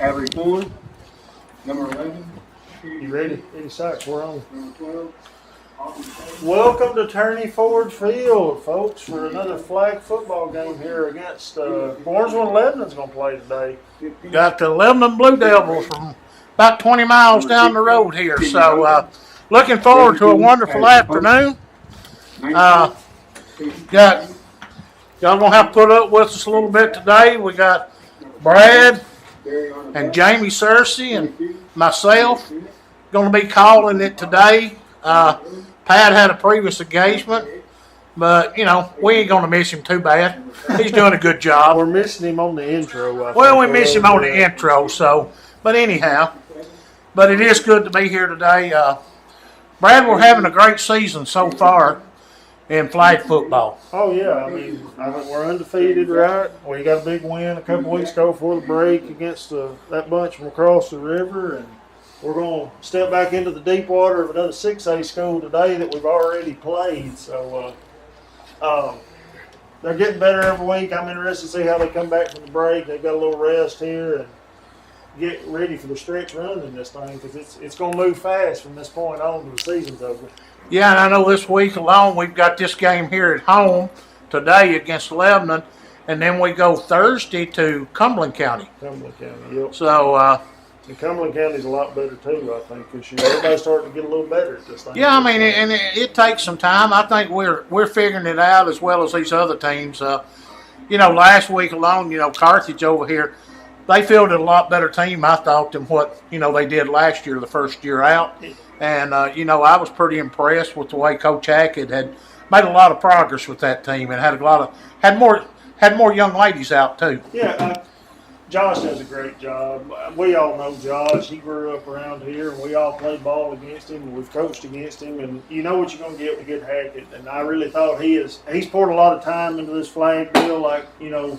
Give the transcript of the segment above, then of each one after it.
Average 1. Number 11. You ready? 86, we're on. Number 12. Welcome to Turney Ford Field, folks, for another flag football game here against Gordonsville. Lebanon's going to play today. Got the Lebanon Blue Devils from about 20 miles down the road here. So looking forward to a wonderful afternoon. Y'all going to have to put up with us a little bit today. We got Brad and Jamie Cersei and myself going to be calling it today. Pat had a previous engagement, but, you know, we ain't going to miss him too bad. He's doing a good job. We're missing him on the intro. Well, we miss him on the intro, so, but anyhow, but it is good to be here today. Brad, we're having a great season so far in flag football. Oh, yeah. I mean, we're undefeated, right? We got a big win a couple weeks ago before the break against that bunch from across the river, and we're going to step back into the deep water of another 6A school today that we've already played. So they're getting better every week. I'm interested to see how they come back from the break. They've got a little rest here and get ready for the stretch run in this thing because it's going to move fast from this point on to the season's over. Yeah, and I know this week alone we've got this game here at home today against Lebanon, and then we go Thursday to Cumberland County. Cumberland County, yep. So, and Cumberland County's a lot better too, I think, this year. Everybody's starting to get a little better at this thing. yeah, I mean, and it takes some time. I think we're figuring it out as well as these other teams. You know, last week alone, you know, Carthage over here, they fielded a lot better team, I thought, than what, you know, they did last year, the first year out. And, you know, I was pretty impressed with the way Coach Hackett had made a lot of progress with that team and had more young ladies out too. Yeah, Josh does a great job. We all know Josh. He grew up around here, and we all played ball against him, and we've coached against him, and you know what you're going to get with good Hackett. And I really thought he's poured a lot of time into this flag deal, like, you know,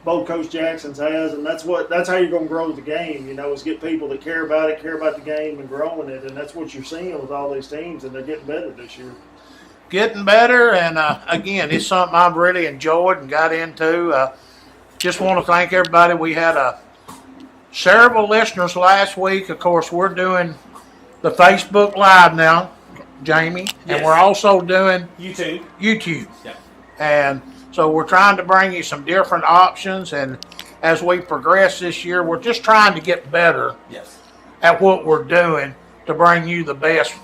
both Coach Jackson's has, and that's how you're going to grow the game, you know, is get people that care about it, care about the game, and growing it, and that's what you're seeing with all these teams, and they're getting better this year. Getting better, and again, it's something I've really enjoyed and got into. Just want to thank everybody. We had several listeners last week. Of course, we're doing the Facebook Live now, Jamie, and we're also doing YouTube. Yep. And so we're trying to bring you some different options, and as we progress this year, we're just trying to get better at what we're doing to bring you the best,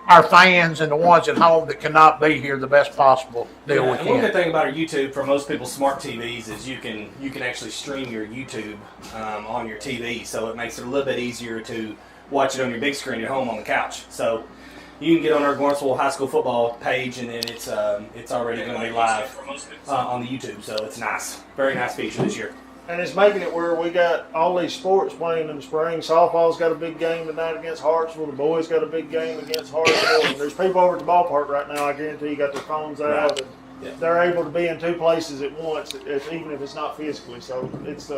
our fans and the ones at home that cannot be here, the best possible deal we and one good can. thing about our YouTube for most people's smart TVs is you can actually stream your YouTube on your TV, so it makes it a little bit easier to watch it on your big screen at home on the couch. So you can get on our Gordonsville High School football page, and then it's already going to be live on the YouTube. So it's nice, very nice feature this year. And it's making it where we got all these sports playing in the spring. Softball's got a big game tonight against Hartsville. The boys got a big game against Hartsville. And there's people over at the ballpark right now, I guarantee you, got their phones out. And they're able to be in two places at once, even if it's not physically. So it's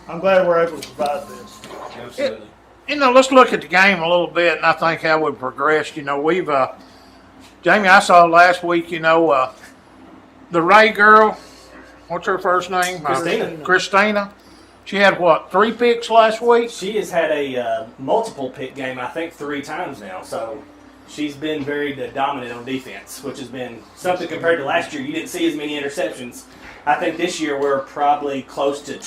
I'm glad we're able to provide this. Absolutely. You know, let's look at the game a little bit, and I think how we've progressed. You know, we've, Jamie, I saw last week, you know, the Ray girl, what's her first name? Christina. She had, 3 picks last week? She has had a multiple pick game, I think, 3 times now. So she's been very dominant on defense, which has been something compared to last year. You didn't see as many interceptions. I think this year we're probably close to 10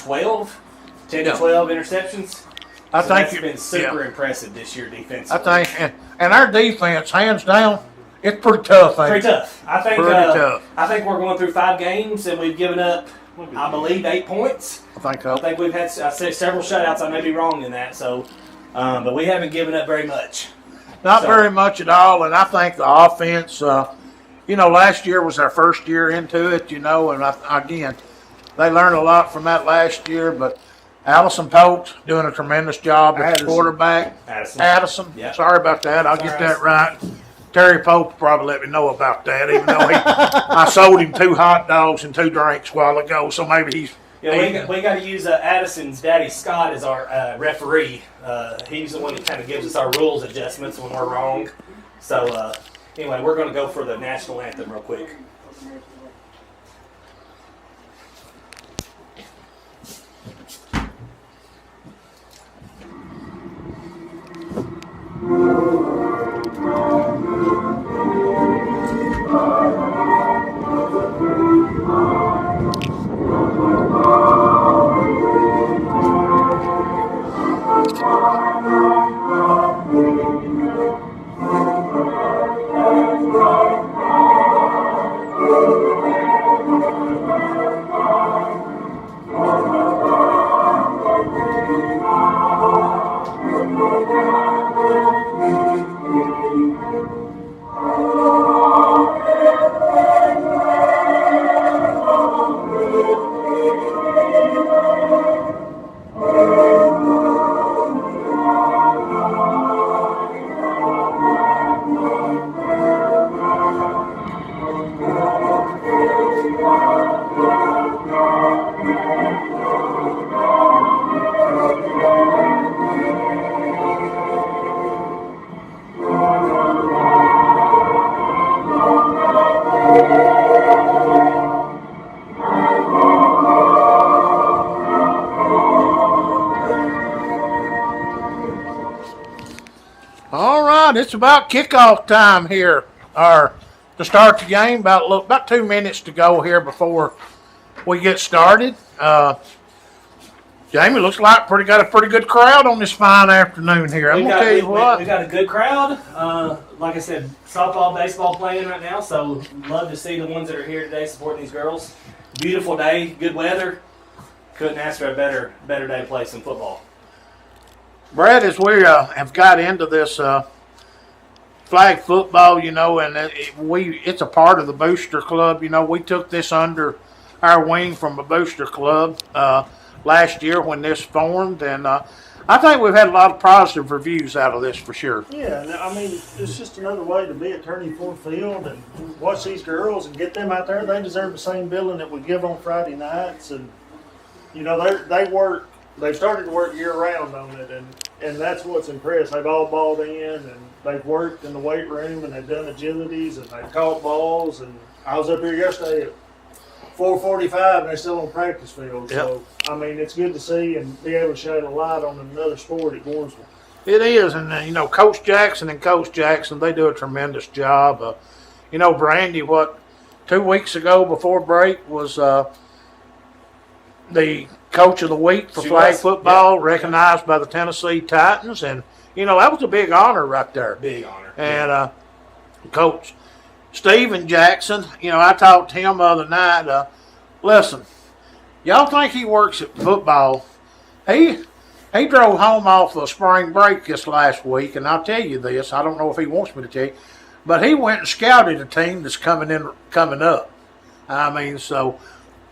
to 12 interceptions. I think it's been super impressive this year defensively. I think, and our defense, hands down, it's pretty tough. Pretty tough. I think. Tough. I think we're going through 5 games and we've given up, I believe, 8 points. I think we've had several shutouts. I may be wrong in that. So, but we haven't given up very much. Not very much at all. And I think the offense. You know, last year was our first year into it. You know, and again, they learned a lot from that last year, but. Allison Polk's doing a tremendous job at the quarterback. Addison. Yep. Sorry about that. I'll get that right. Terry Pope probably let me know about that, even though I sold him 2 hot dogs and 2 drinks a while ago, so maybe he's... Yeah, we got to use Addison's daddy, Scott, as our referee. He's the one that kind of gives us our rules adjustments when we're wrong. So, anyway, we're going to go for the national anthem real quick. right, it's about kickoff time here, or to start the game. About 2 minutes to go here before we get started. Jamie, looks like got a pretty good crowd on this fine afternoon here. I'm gonna tell you what. We got a good crowd. Like I said, softball, baseball playing right now, so love to see the ones that are here today supporting these girls. Beautiful day, good weather. Couldn't ask for a better day to play some football. Brad, as we have got into this flag football, and it's a part of the booster club. We took this under our wing from a booster club last year when this formed, and I think we've had a lot of positive reviews out of this for sure. Yeah, I mean, it's just another way to be at Turney Ford Field and watch these girls and get them out there. They deserve the same billing that we give on Friday nights, and they've started to work year round on it, and that's what's impressed. They've all balled in, and they've worked in the weight room, and they've done agilities, and they've caught balls. And I was up here yesterday at 4:45, and they're still on practice field. Yep. So I mean, it's good to see and be able to shine a light on another sport at Gordonsville. It is, and Coach Jackson, they do a tremendous job. Brandy, 2 weeks ago before break was the coach of the week for flag football, recognized by the Tennessee Titans, and that was a big honor right there. Big honor. And Coach Steven Jackson, I talked to him the other night. Listen, y'all think he works at football? He drove home off of spring break this last week, and I'll tell you this. I don't know if he wants me to tell you, but he went and scouted a team that's coming up. I mean, so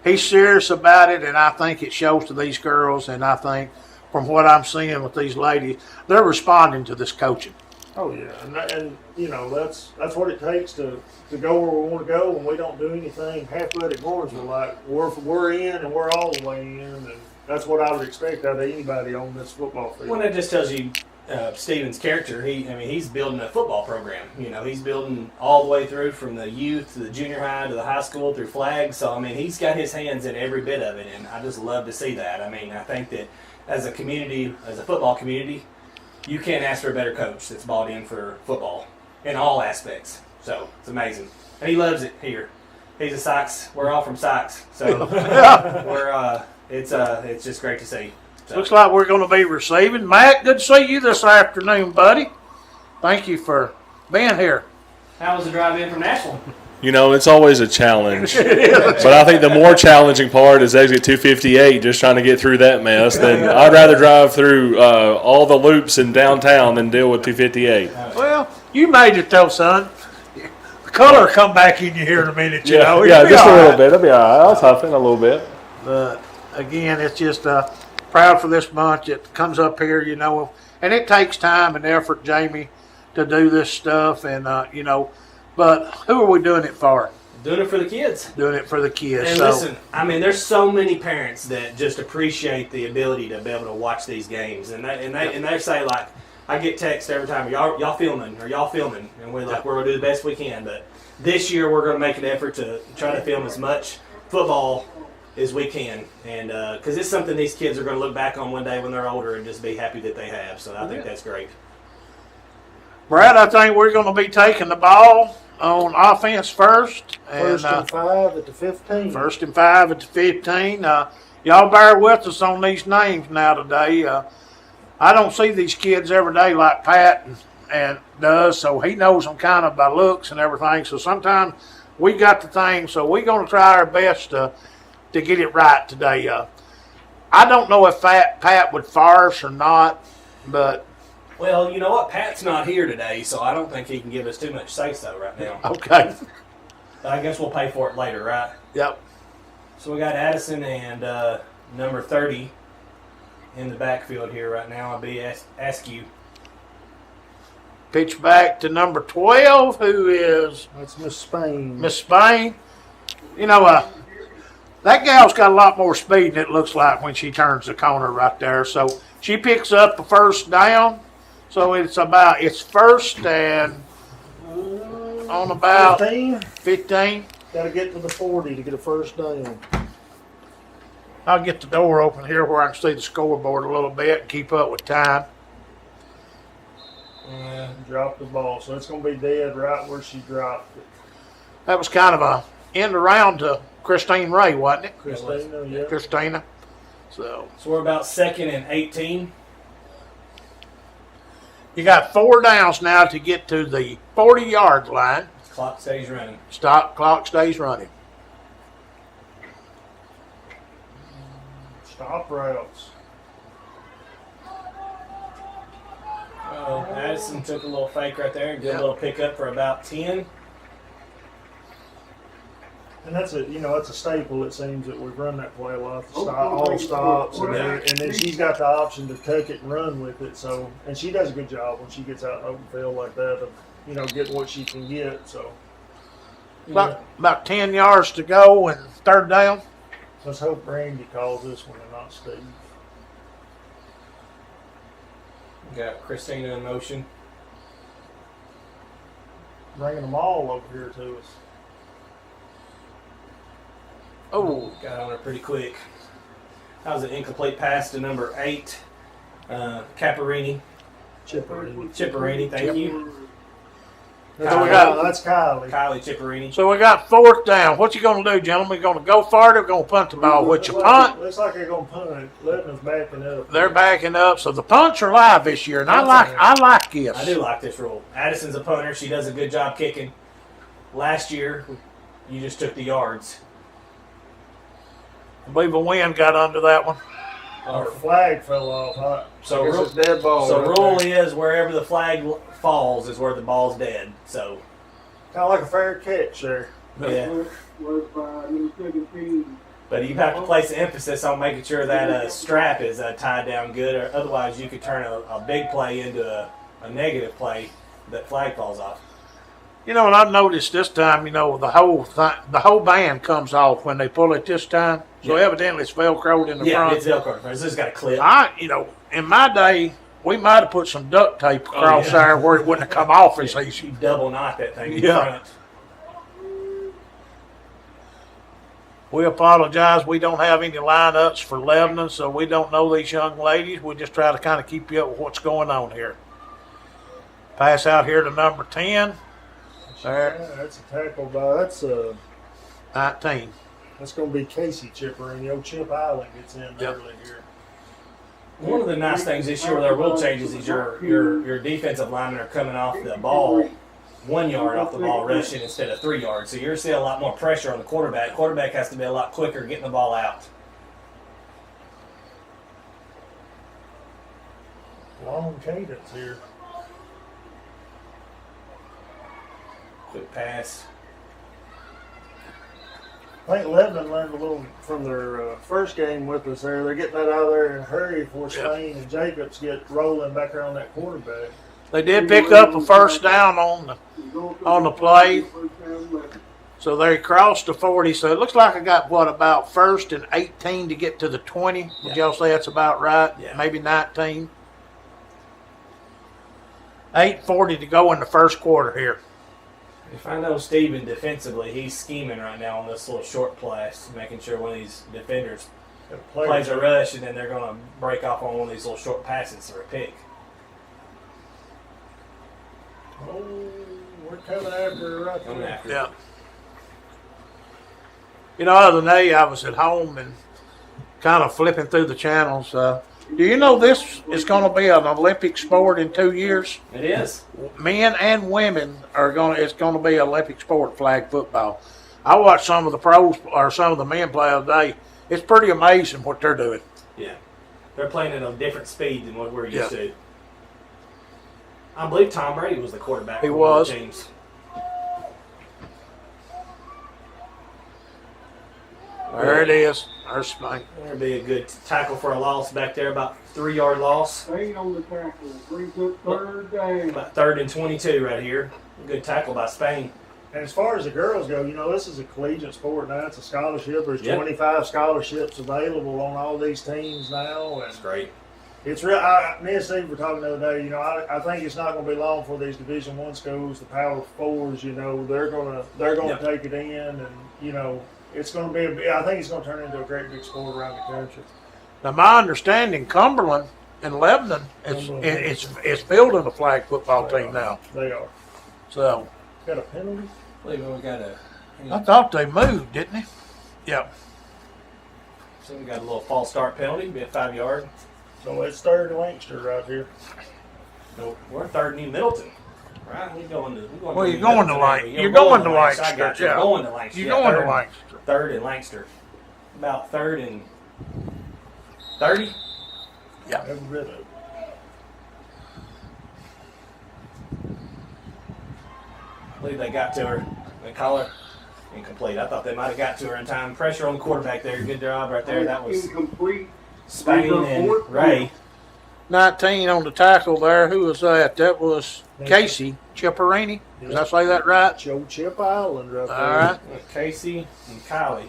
he's serious about it, and I think it shows to these girls. And I think from what I'm seeing with these ladies, they're responding to this coaching. Oh yeah, and that's what it takes to go where we want to go, and we don't do anything half-butt at Gordonsville. Like we're in, and we're all the way in, and that's what I would expect out of anybody on this football field. Well, that just tells you Steven's character. He's building a football program. He's building all the way through from the youth to the junior high to the high school through flag. So he's got his hands in every bit of it, and I just love to see that. I think that as a community, as a football community, you can't ask for a better coach that's bought in for football in all aspects. So it's amazing, and he loves it here. He's a Sox. We're all from Sox, so it's just great to see. So. Looks like we're going to be receiving. Matt, good to see you this afternoon, buddy. Thank you for being here. How was the drive in from Nashville? It's always a challenge. But I think the more challenging part is exit 258, just trying to get through that mess. I'd rather drive through all the loops in downtown than deal with 258. Well, you made it though, son. The color will come back in you here in a minute, Yeah, just a little bit. It'll be all right. I'll toughen a little bit. But again, it's just proud for this bunch. It comes up here, and it takes time and effort, Jamie, to do this stuff. And, but who are we doing it for? Doing it for the kids. Doing it for the kids. And listen, there's so many parents that just appreciate the ability to be able to watch these games. And they say, like, I get texts every time, y'all filming, and we're like, we're going to do the best we can. But this year we're going to make an effort to try to film as much football as we can, and because it's something these kids are going to look back on one day when they're older and just be happy that they have. So I think that's great. Brad, I think we're going to be taking the ball on offense first. First and 5 at the 15. First and 5 at the 15. Y'all bear with us on these names now today. I don't see these kids every day like Pat and does, so he knows them kind of by looks and everything. So sometimes we got the thing, so we're going to try our best to get it right today. I don't know if Pat would fire us or not, but... Well, you know what? Pat's not here today, so I don't think he can give us too much say-so right now. Okay. I guess we'll pay for it later, right? Yep. So we got Addison and number 30 in the backfield here right now. I'll be Askew. Pitch back to number 12, who is... That's Miss Spain. Miss Spain. That gal's got a lot more speed than it looks like when she turns the corner right there. So she picks up the first down. So it's first and on about 15. Got to get to the 40 to get a first down. I'll get the door open here where I can see the scoreboard a little bit and keep up with time. Dropped the ball, so it's going to be dead right where she dropped it. That was kind of a end around to Christine Ray, wasn't it? Christina, yeah. Christina. So we're about 2nd and 18. you got 4 downs now to get to the 40-yard line. Clock stays running. Clock stays running. Stop routes. Oh, Addison took a little fake right there and did a little pickup for about 10. And that's a staple. It seems that we've run that play a lot. All stops, and then she's got the option to tuck it and run with it. So, and she does a good job when she gets out in the open field like that of getting what she can get. So, About 10 yards to go and 3rd down. let's hope Randy calls this one and not Steve. Got Christina in motion. Bringing them all over here to us. Oh, Got on her pretty quick. That was an incomplete pass to number 8, Caparini. Chipperini, thank you. That's Kylie. Kylie Chipperini. so we got 4th down. What you going to do, gentlemen? You going to go for it or going to punt the ball? What you punt? Looks like they're going to punt it. Lebanon's backing up. They're backing up, so the punts are live this year, and I like this. I do like this rule. Addison's a punter. She does a good job kicking. Last year, you just took the yards. I believe a wind got under that one. Our flag fell off. So It's a dead ball. So right rule there. is wherever the flag falls is where the ball's dead. So Kind of like a fair catch there. yeah, Was by number 17. but you have to place emphasis on making sure that strap is tied down good, or otherwise you could turn a big play into a negative play. That flag falls off. You know, and I've noticed this time, the whole band comes off when they pull it this time. So Yeah. evidently it's Velcroed in the Yeah, front. it's Velcro. It's just got a clip. In my day, we might have put some duct tape across there where it wouldn't have come off as You easy. double knot that thing in Yeah. front. We apologize. We don't have any lineups for Lebanon, so we don't know these young ladies. We just try to kind of keep you up with what's going on here. Pass out here to number 10. There, Yeah, that's a tackle by 19. that's going to be Casey Chipperini. Old Chip Island gets in early here. One of the nice things this year with our rule changes is your defensive linemen are coming off the ball 1 yard off the ball rushing instead of 3 yards. So you're seeing a lot more pressure on the quarterback. Quarterback has to be a lot quicker getting the ball out. Long cadence here. Quick pass. I think Lebanon learned a little from their first game with us there. They're getting that out of there in a hurry before Spain and Jacobs get rolling back around that quarterback. They did pick up a 1st down on the play. So they crossed the 40. So it looks like I got, about 1st and 18 to get to the 20. Would y'all say that's about right? Yeah. Maybe 19. 8:40 to go in the 1st quarter here. If I know Steven defensively, he's scheming right now on this little short pass, making sure one of these defenders plays a rush, and then they're going to break off on one of these little short passes for a pick. Oh, we're coming after her right Coming there. after. Yeah. You know, other than that, I was at home and kind of flipping through the channels. Do you know this is going to be an Olympic sport in 2 years? It is. Men and women it's going to be an Olympic sport, flag football. I watched some of the pros or some of the men play the other day. It's pretty amazing what they're doing. Yeah. They're playing at a different speed than what we're used Yeah. to. I believe Tom Brady was the quarterback. He for one of was. the teams. There it is. There's Spain. There'd be a good tackle for a loss back there, about 3 yard loss. Staying on the tackle. Brings up 3rd down. About 3rd and 22 right here. Good tackle by Spain. And as far as the girls go, this is a collegiate sport now. It's a scholarship. There's Yep. 25 scholarships available on all these teams now, and That's great. it's real. Me and Steve were talking the other day. I think it's not going to be long for these Division I schools, the Power Fours. They're gonna Yep. take it in, and it's going to be. I think it's going to turn into a great big sport around the country. Now, my understanding, Cumberland in Lebanon, it's fielding a flag football team now. They are. So Got a penalty? I believe we got a. I thought they moved, didn't they? Yeah. So we got a little false start penalty, be a 5 yard. So it's third and Lancaster right here. No, we're third and New Middleton. Right? We're going to. Well, you're going to Lancaster. You're going to Lancaster. I got you. Yeah. You're going to Lancaster. You're going to Lancaster. Third and Lancaster. About third and 30. Yeah. Every bit of it. I believe they got to her. They call her incomplete. I thought they might have got to her in time. Pressure on the quarterback there. Good job right there. That was incomplete. Spain and Ray. 19 on the tackle there. Who was that? That was Casey Chipperini. Did I say that right? Joe Chip Island right there. All right. Casey and Kylie.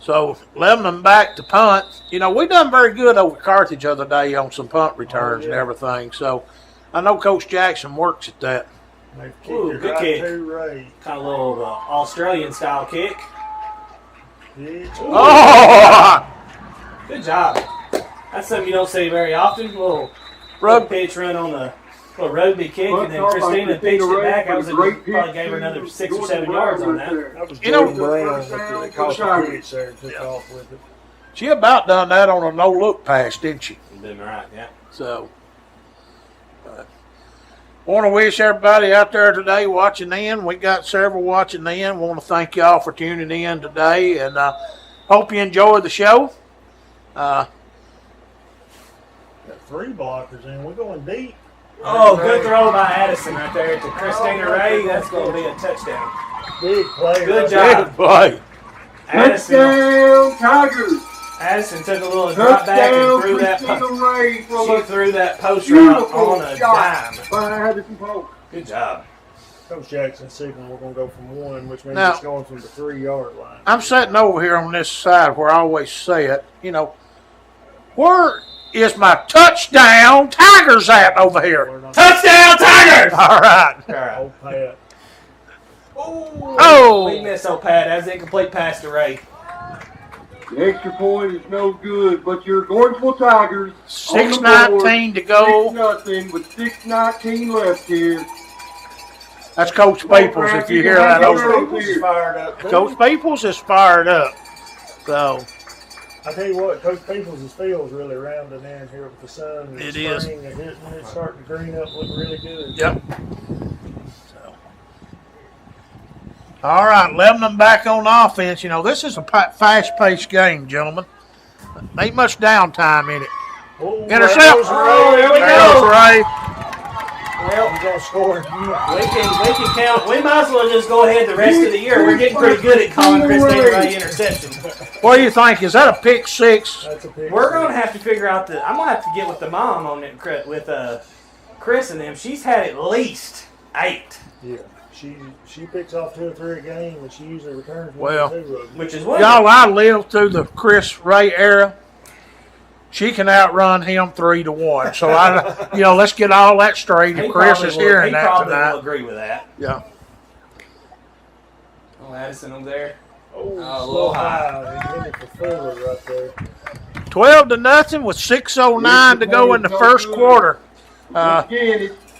So Lebanon back to punt. You know, we done very good over Carthage the other day on some punt returns and everything. So I know Coach Jackson works at that. They've kicked Ooh, it good right kick. to Ray. Kind of little Australian style kick. Yeah. Oh! Good job. That's something you don't see very often. Little Rug- pitch run on the little rugby kick, and then Christina pitched it back. I was probably gave her another 6 or 7 yards on that. That was You know- Jordan Brown that caught the pitch there and took off with it. She about done that on a no-look pass, didn't she? Been right, yeah. So, want to wish everybody out there today watching in. We got several watching in. Want to thank y'all for tuning in today, and hope you enjoyed the show. Got 3 blockers in. We're going deep. Oh, good throw by Addison right there to Christina Ray. That's going to be a touchdown. Big play. Good right job. Good play. Addison, Touchdown, Tigers! Addison took a little drop back and Touchdown, threw that. Christina Ray from She a threw that post route beautiful on a shot dime. by Addison Polk. Good job. Coach Jackson signal we're going to go from 1, which means Now- it's going from the 3-yard line. I'm sitting over here on this side where I always say it. You know, where is my touchdown Tigers at over here? We're not- Touchdown, Tigers! All right. All right. Oh, Pat. Oh. Big miss, old Pat. That was an incomplete pass to Ray. The extra point is no good, but your Gordonsville Tigers 6:19 to go. 6-0 with 6:19 left here. That's Coach Peoples, if you hear that. Coach Over. Peoples is fired up. too. Coach Peoples is fired up. So, I tell you what, Coach Peoples' field's really rounding in here with the sun. And It the is. spring and hitting. It's starting to green up, look really good. yep. So. All right, Lebanon back on offense. You know, this is a fast-paced game, gentlemen. Ain't much downtime in it. Oh, Intercept. there goes Ray. Oh, there we There go. goes Ray. Well, He's going to score. we can count. We might as well just go ahead the rest of the year. We're getting pretty good at calling Christina Ray interceptions. What do you think? Is that a pick six? That's a pick. We're going to have to figure out the. I'm going to have to get with the mom on it, with Chris and them. She's had at least 8, Yeah. She picks off 2 or 3 a game, and she usually returns 1 Well, or 2 of them. which is what. Y'all, I lived through the Chris Ray era. She can outrun him 3-1. So let's get all that straight. If Chris is hearing that He probably will tonight, agree with that. yeah. Oh, Addison over there. Oh, a slow little high. He's looking for Fuller right there. 12-0 with 6:09 to go in the first quarter. That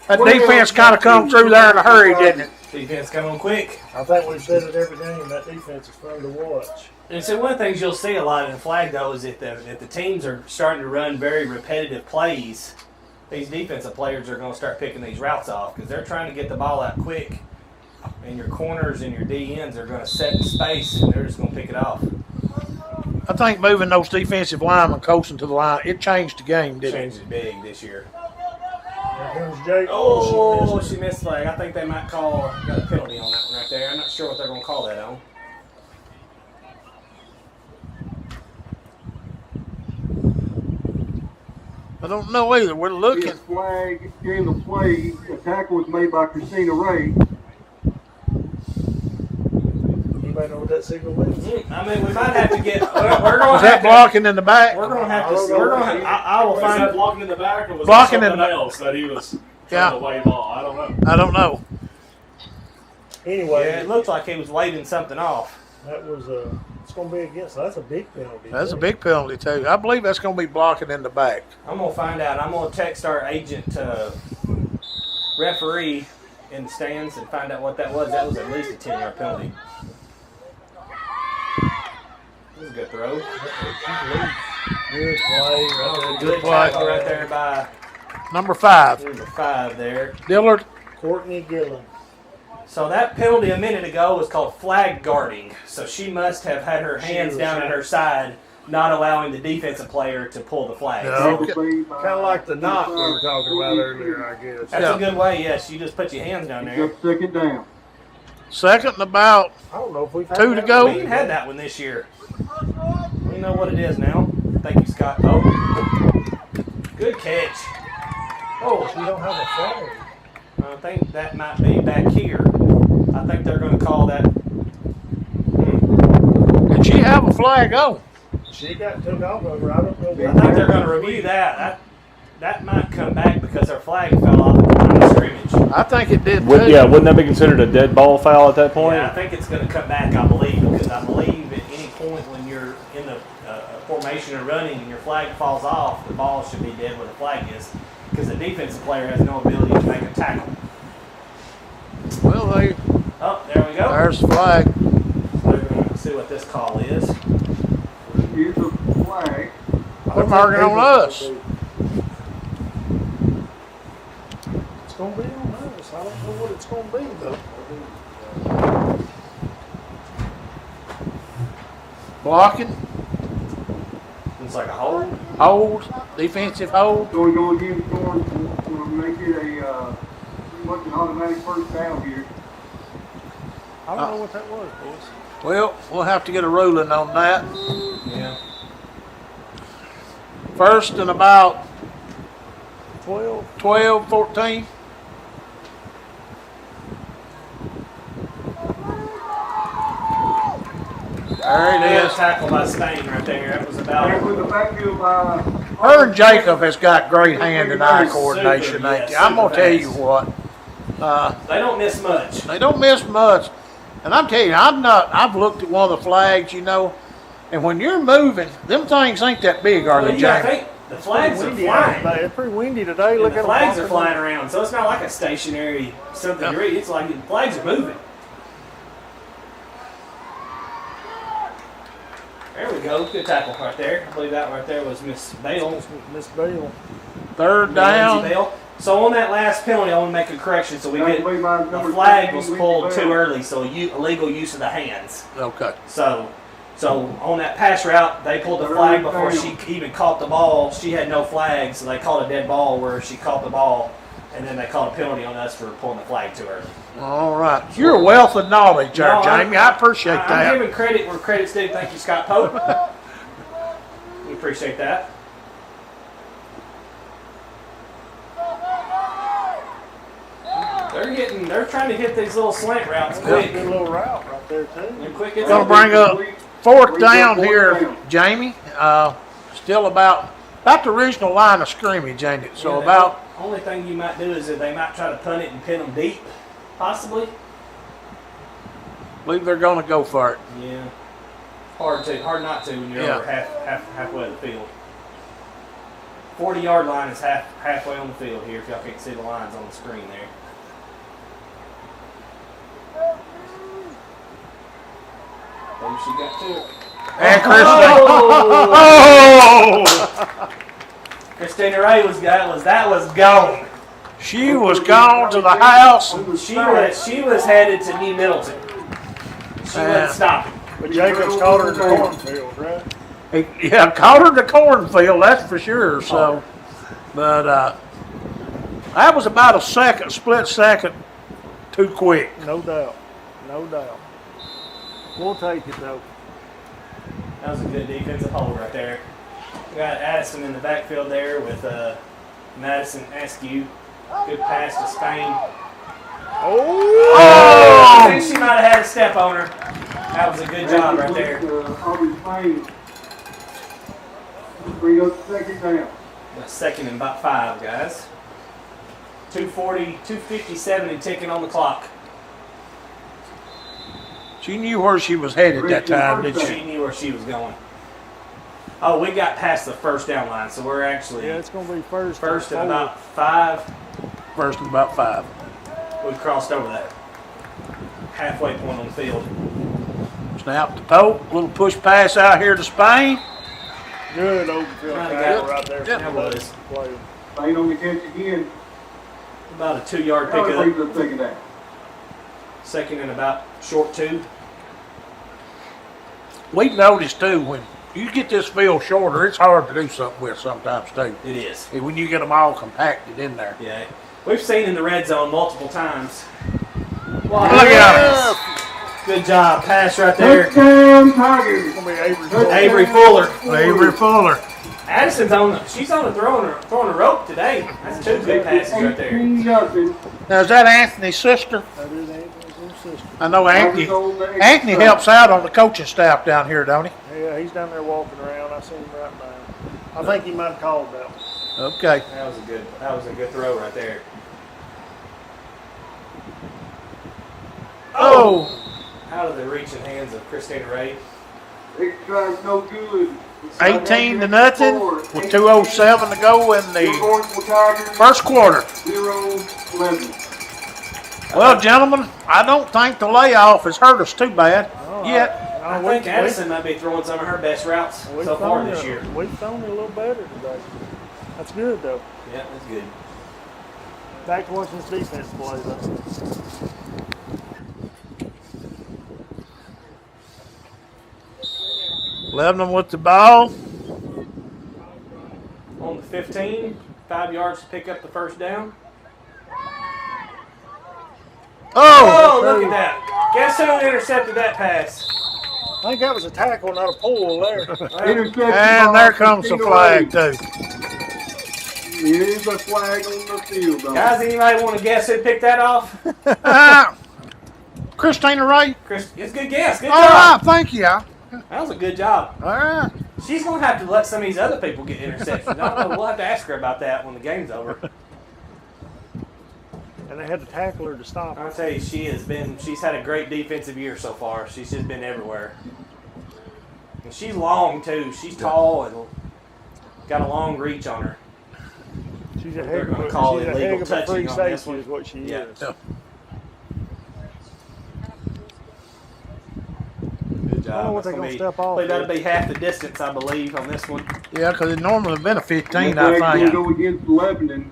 defense kind of come through there in a hurry, didn't it? Defense come on quick. I think we've said it every game. That defense is fun to watch. And so one of the things you'll see a lot in the flag, though, is that the teams are starting to run very repetitive plays. These defensive players are going to start picking these routes off because they're trying to get the ball out quick. And your corners and your DNs are going to set in space, and they're just going to pick it off. I think moving those defensive linemen close to the line, it changed the game, didn't it? Changes big this year. Here comes Jake. Oh, she she missed the flag. I think they might got a penalty on that one right there. I'm not sure what they're going to call that on. I don't know either. We're looking. This flag in the play. A tackle was made by Christina Ray. Anybody know what that signal is? I mean, we might have to get. We're going Was to that have to. blocking in the back? We're going to have to. We're going to. I will Was find. that blocking in the back or was Blocking it in something the- else that he was Yeah. trying to wave off? I don't know. I don't know. Anyway, Yeah, it looked like he was waving something off. that was It's going to be against. That's a big penalty. That's a big penalty too. I believe that's going to be blocking in the back. I'm gonna find out. I'm gonna text our agent referee in the stands and find out what that was. That was at least a 10-yard penalty. That was a good throw. Good play. Right Good play. tackle right there by Number 5, number 5 there. Dillard. Courtney Gillen. So that penalty a minute ago was called flag guarding. So she must have had her hands down at her side, not allowing the defensive player to pull the flag. Yeah. Kind of like the knock we were talking about earlier, I guess. That's a good way, yes. You just put your hands down there. Just second down. Second and about I don't know if we've had 2 to that go. We ain't had that one this year. We know what it is now. Thank you, Scott. Oh, good catch. Oh, We don't have a flag. I think that might be back here. I think they're going to call that. Did she have a flag on? She got took off of her. I don't know. I think they're going to review that. That might come back because her flag fell off at the line of scrimmage. I think it did too. Wouldn't that be considered a dead ball foul at that point? Yeah, I think it's going to come back, I believe, because I believe at any point when you're in the formation or running and your flag falls off, the ball should be dead where the flag is, because the defensive player has no ability to make a tackle. Well, they, Oh, there we go. there's the flag. So we're going to see what this call is. Here's the flag. They're marking on us. It's going to be on us. I don't know what it's going to be, though. Blocking, It's like a hold. hold, defensive hold. So we're going to give Gordonsville, we'll make it a pretty much an automatic first down here. I don't know what that was, boys. Well, we'll have to get a ruling on that. Yeah. First and about 12. 12, 14. There it is. Tackle by Spain right there. That was And about. with the backfield by Her and Jacob has got great hand and eye coordination. Super, ain't they? yeah, I'm gonna super tell you fast. what. They don't miss much. They don't miss much. And I'm telling you, I've looked at one of the flags, you know, and when you're moving, them things ain't that big, are Well, they, you gotta Jamie? think the flags are Windy flying. out. It's pretty windy today. And Look the at flags them are flying around, so it's not like a stationary something. Yeah. It's like the flags are moving. There we go. Good tackle right there. I believe that right there was Miss Bale. Miss Bale. Third Lindsay down. Bale. So on that last penalty, I want to make a correction. So we That's get way by the number flag 13, was Lindsay pulled Bell. too early, so illegal use of the hands. Okay. So on that pass route, they pulled the flag before she even caught the ball. She had no flag, so they called a dead ball where she caught the ball, and then they called a penalty on us for pulling the flag too early. All right. You're a wealth of knowledge there, No, Jamie. I appreciate I'm that. giving credit where credit's due. Thank you, Scott Pope. We appreciate that. They're trying to hit these little slant routes quick. Good little route right there, too. They're quick. It's Gonna bring up fourth down here, Jamie. Still about the original line of scrimmage, ain't it? So Yeah, about the only thing you might do is that they might try to punt it and pin them deep, possibly. I believe they're gonna go for it. Yeah. Hard not to when you're Yeah. over halfway of the field. 40-yard line is halfway on the field here. If y'all can't see the lines on the screen there. Maybe she got to it. And Christina. Oh! Oh! Christina Ray that was gone. She was gone to the house. She was headed to New Middleton. She wasn't stopping. But Jacobs caught her in the cornfield, right? Yeah, caught her in the cornfield, that's for sure. So, but that was about a split second, too quick. No doubt. No doubt. We'll take it, though. That was a good defensive hold right there. We got Addison in the backfield there with Madison Askew. Good pass to Spain. I think she might have had a step on her. That was a good job right there. Bring up second down. Second and about 5, guys. 2:40, 2:57 and ticking on the clock. She knew where she was headed that time, didn't she? She knew where she was going. Oh, we got past the first down line, so we're actually Yeah, it's going to be first. first and about 5. First and about 5. We crossed over that halfway point on the field. Snap the Pope, little push pass out here to Spain. Good open field Right, tackle good. right there. Yeah, that was. Player. Ain't on the catch again. About a 2-yard How many pickup. people thinking that? Second and about short 2. We've noticed too, when you get this field shorter, it's hard to do something with sometimes too. It is. When you get them all compacted in there. Yeah. We've seen in the red zone multiple times. Wow. Look at Good job. Pass right there. Touchdown, Tigers. It's going to be Avery. Avery Fuller. Avery Fuller. Addison's she's on the throwing a rope today. That's 2 good passes right there. 18-0. Now is that Anthony's sister? That is Anthony's little sister. I know Anthony. Anthony helps out on the coaching staff down here, don't he? Yeah, he's down there walking around. I seen him right now. I think he might have called that one. Okay. That was a good throw right there. Oh. Out of the reaching hands of Christina Ray. Extra drive's no good. 18-0 with 2:07 to go in the Gordonsville Tigers, first quarter. 0-11. Well, gentlemen, I don't think the layoff has hurt us too bad yet. I think Addison might be throwing some of her best routes so far this year. We've thrown it a little better today. That's good, though. Yeah, that's good. Back to watching this defense play, though. Lebanon with the ball. On the 15, 5 yards to pick up the first down. Oh! Oh, look at that. Guess who intercepted that pass? I think that was a tackle, not a pull there. Interception And by there comes the flag, too. It is a flag on the field, though. Guys, anybody want to guess who picked that off? Christina Ray. Chris, it's a good guess. Good All job. right, thank you. All That was a good job. right. She's going to have to let some of these other people get interceptions. I don't know. We'll have to ask her about that when the game's over. And they had to tackle her to stop her. I'll tell you, she's had a great defensive year so far. She's just been everywhere. And she's long, too. She's tall and got a long reach on her. She's a They're heck of gonna a, call she's a illegal heck of a touching free on this safety one. is what she Yeah. is. Yeah. Good I don't know job. what they're going to step off. That'll be half the distance, I believe, on this one. Yeah, because it normally been a 15, Looks like I it's think. going to go against Lebanon.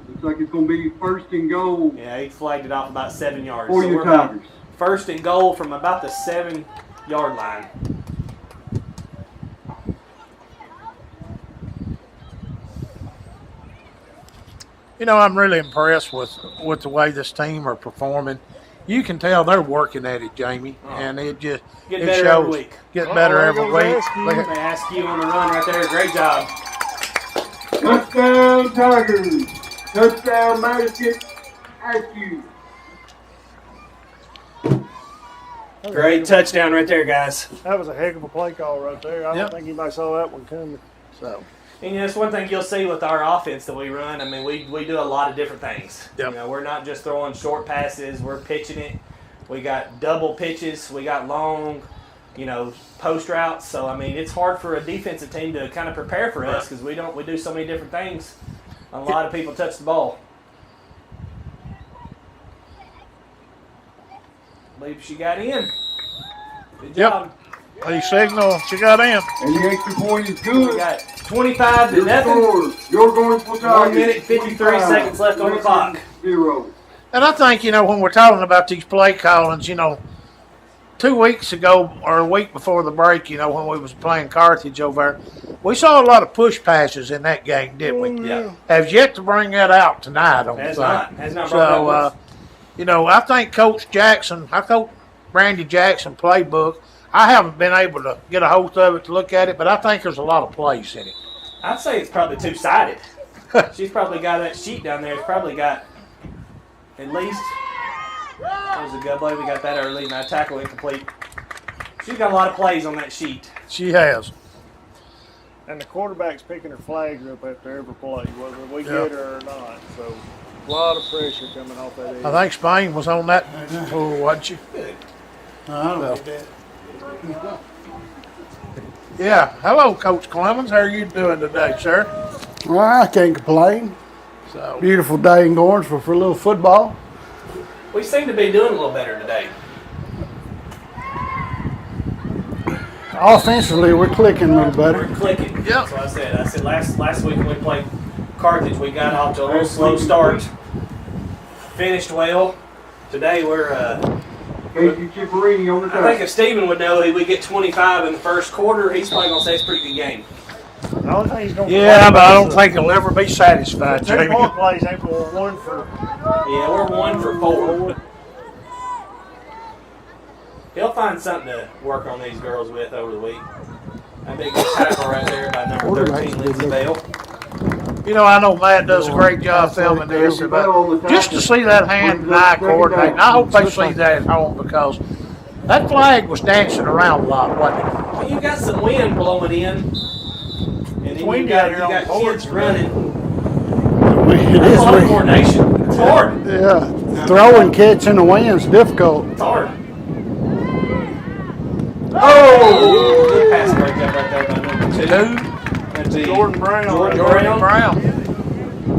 Looks like it's going to be first and goal Yeah, he flagged it off about 7 yards. for So your we're about Tigers. first and goal from about the 7-yard line. You know, I'm really impressed with the way this team are performing. You can tell they're working at it, Jamie, and it just Get it better shows. every week. Get better there every goes week. Askew. Look at- They ask you on the run right there. Great job. Touchdown, Tigers. Touchdown, Madison. Askew. Great touchdown right there, guys. That was a heck of a play call right there. I Yep. don't think anybody saw that one coming. So, And that's one thing you'll see with our offense that we run. I mean, we do a lot of different things. Yep. You know, we're not just throwing short passes. We're pitching it. We got double pitches. We got long, post routes. So I mean, it's hard for a defensive team to kind of prepare for us because we do so many different things. A lot of people touch the ball. I believe she got in. Good Yep. job. the signal she got in. And the extra point is We good. got 25 to Your nothing. score. Your Gordonsville Tigers. 1 minute, 53 seconds left on the clock. 0. And I think, when we're talking about these play callings, 2 weeks ago or a week before the break, when we was playing Carthage over there, we saw a lot of push passes in that game, didn't we? Yeah. Have yet to bring that out tonight on the Has thing. not brought that So, I think Coach Jackson, Brandy Jackson playbook, I haven't been able to get a hold of it to look at it, but I think there's a lot of plays in it. I'd say it's probably two-sided. She's probably got that sheet down there. It's probably got at least. That was a good play. We got that early, and that tackle incomplete. She's got a lot of plays on that sheet. She has. And the quarterback's picking her flags up after every play, whether we Yeah. get her or not. So, a lot of pressure coming off that end. I think Spain was on that pool, wasn't she? Good. Yeah. Hello, Coach Clemens. How are you doing today, sir? Well, I can't complain. So, Beautiful day in Gordonsville for a little football. We seem to be doing a little better today. Offensively, we're clicking a little better. We're clicking. Yeah. That's what I said. I said last week when we played Carthage, we got off to a little slow start. Finished well. Today we're. Casey Chipperini on the I think if Steven would know we get 25 in the first quarter, he's probably gonna say it's a pretty good game. The only thing he's going to yeah, but I don't think he'll ever be satisfied, Two Jamie. point plays ain't for 1 for. Yeah, we're 1 for 4. He'll find something to work on these girls with over the week. That big tackle right there by number 13, Lindsay Bell. You know, I know Matt does a great job filming this, but just to see that hand and eye coordinating, I hope they see that at home because that flag was dancing around a lot, wasn't it? Well, you got some wind blowing in, and then you wind got, out here on kids boards, running. It That's a lot of is. coordination. It's hard. Yeah, throwing, catching the wind's difficult. It's hard. Oh! Good pass breakup right there by number 2. That'd be Jordan Brown. Jordan Brown.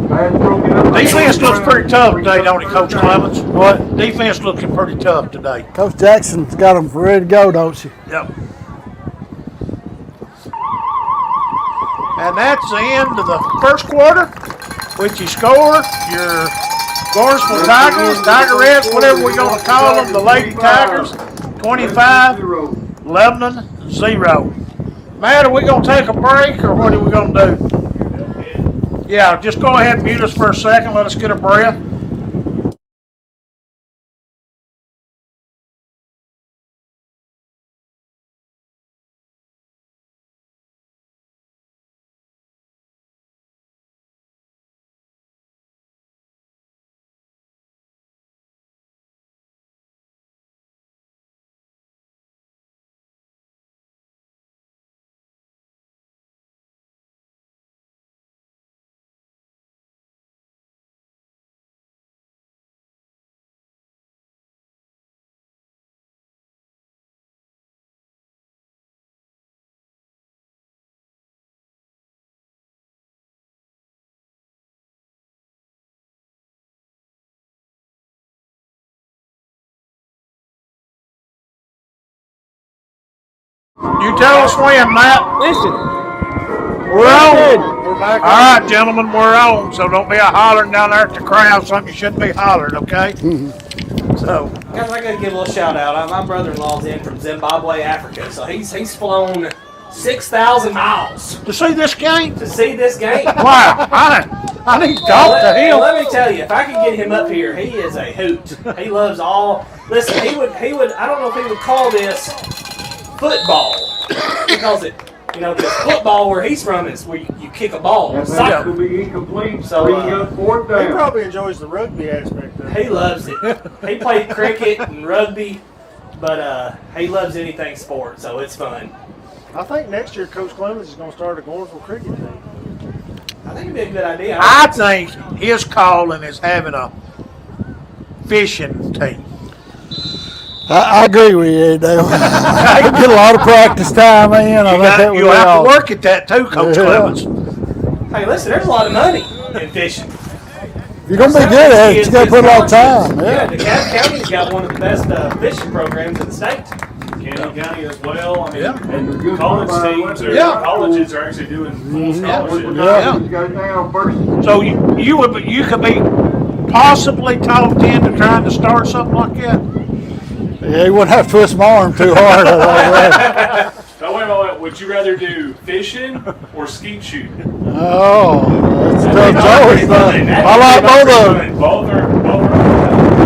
Pass broken up. Defense looks pretty tough today, don't it, Coach Clemens? What? Defense looking pretty tough today. Coach Jackson's got them ready to go, don't she? Yep. And that's the end of the first quarter, which you score your Gordonsville Tigers, Tigerettes, whatever we're going to call them, the Lady Tigers, 25, Lebanon, 0. Matt, are we going to take a break or what are we going to do? Yeah, just go ahead and mute us for a second. Let us get a breath. You tell us when, Matt. Listen, We're on. We're back All right, gentlemen, we're on. So don't be a hollering down there at the crowd. Something you shouldn't be hollering, okay? So, Guys, I gotta give a little shout out. My brother-in-law's in from Zimbabwe, Africa, so he's flown 6,000 miles to see this game, to see this game. wow, I need to talk to him. Let me tell you, if I could get him up here, he is a hoot. He loves all. Listen, he would. I don't know if he would call this football. He calls it, because football where he's from is where you kick a ball. That Soccer. will be incomplete. So, Bring up fourth He down. probably enjoys the rugby aspect of it. He loves it. He played cricket and rugby, but he loves anything sport, so it's fun. I think next year Coach Clemens is going to start a Gordonsville cricket team. I think it'd be a good idea. I think his calling is having a fishing team. I agree with you, Dale. I get a lot of practice time in. I think that would You'll be have to awesome. work at that too, Coach Yeah. Clemens. Hey, listen, there's a lot of money in fishing. If you're going to be good at it, you got to put a lot of time. Yeah, Yeah. DeKalb County's got one of the best fishing programs in the state. Canyon County as well. I mean, Yeah. and college teams or Yeah. colleges are actually doing full scholarships. Yeah. He's got it down first. So you could be possibly talked into trying to start something like that. Yeah, you wouldn't have to twist my arm too hard. I think. Now, wait a minute. Would you rather do fishing or skeet shooting? Oh, that's a tough choice. I like both of them. Both are.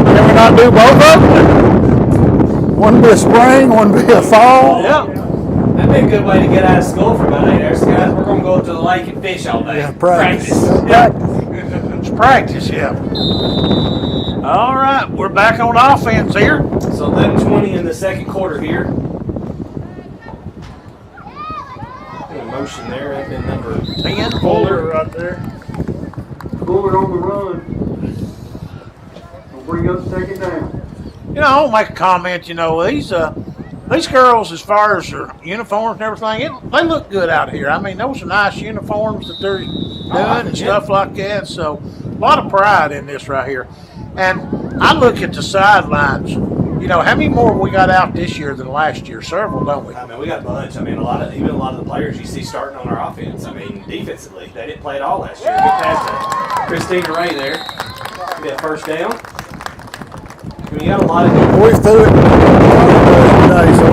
Can we not do both of them? One be a spring, one be a fall. Yeah. That'd be a good way to get out of school for about 8 hours, guys. We're going to go up to the lake and fish all day. Yeah, practice. Yeah. It's practice, yeah. All right, we're back on offense here. So 11:20 in the second quarter here. Motion there. That's been number 10. Fuller right there. Fuller on the run. We'll bring up second down. You know, I'll make a comment. You know, these girls, as far as their uniforms and everything, they look good out here. I mean, those are nice uniforms that they're doing and stuff like that. So, a lot of pride in this right here. And I look at the sidelines. You know, how many more we got out this year than last year? Several, don't we? I mean, we got a bunch. I mean, even a lot of the players you see starting on our offense. I mean, defensively, they didn't play at all last year. Good pass to Christina Ray there. Get first down. I mean, you got a lot of We threw it today, so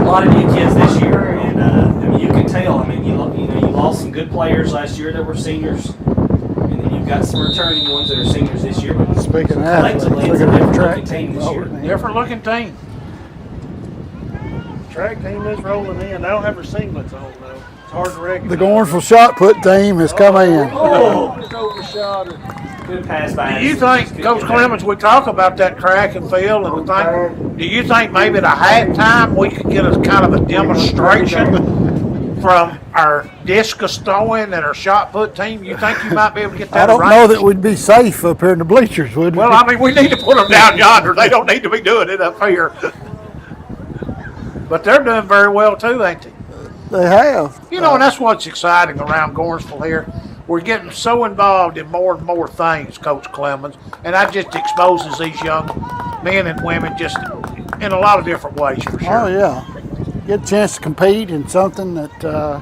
a lot of new kids this year, and I mean, you can tell. I mean, you lost some good players last year that were seniors, and then you've got some returning ones that are seniors this year. But speaking of athletes, collectively, it's look a at the different track. looking team this year. Different looking team. Track team is rolling in. They don't have their singlets on though. It's hard to recognize. The Gordonsville shot put team has come in. Oh, Just overshot her. good pass by. Do you Anderson. think, Just couldn't Coach get there. Clemens, we talk about that track and field and the thing, do you think maybe at a halftime we could get a kind of a demonstration from our discus throwing and our shot put team? You think you might be able to get that I don't right? know that we'd be safe up here in the bleachers, would we? Well, I mean, we need to put them down yonder. They don't need to be doing it up here. But they're doing very well too, ain't they? They have. You know, and that's what's exciting around Gordonsville here. We're getting so involved in more and more things, Coach Clemens, and that just exposes these young men and women just in a lot of different ways for sure. Oh, yeah. Get a chance to compete in something that, I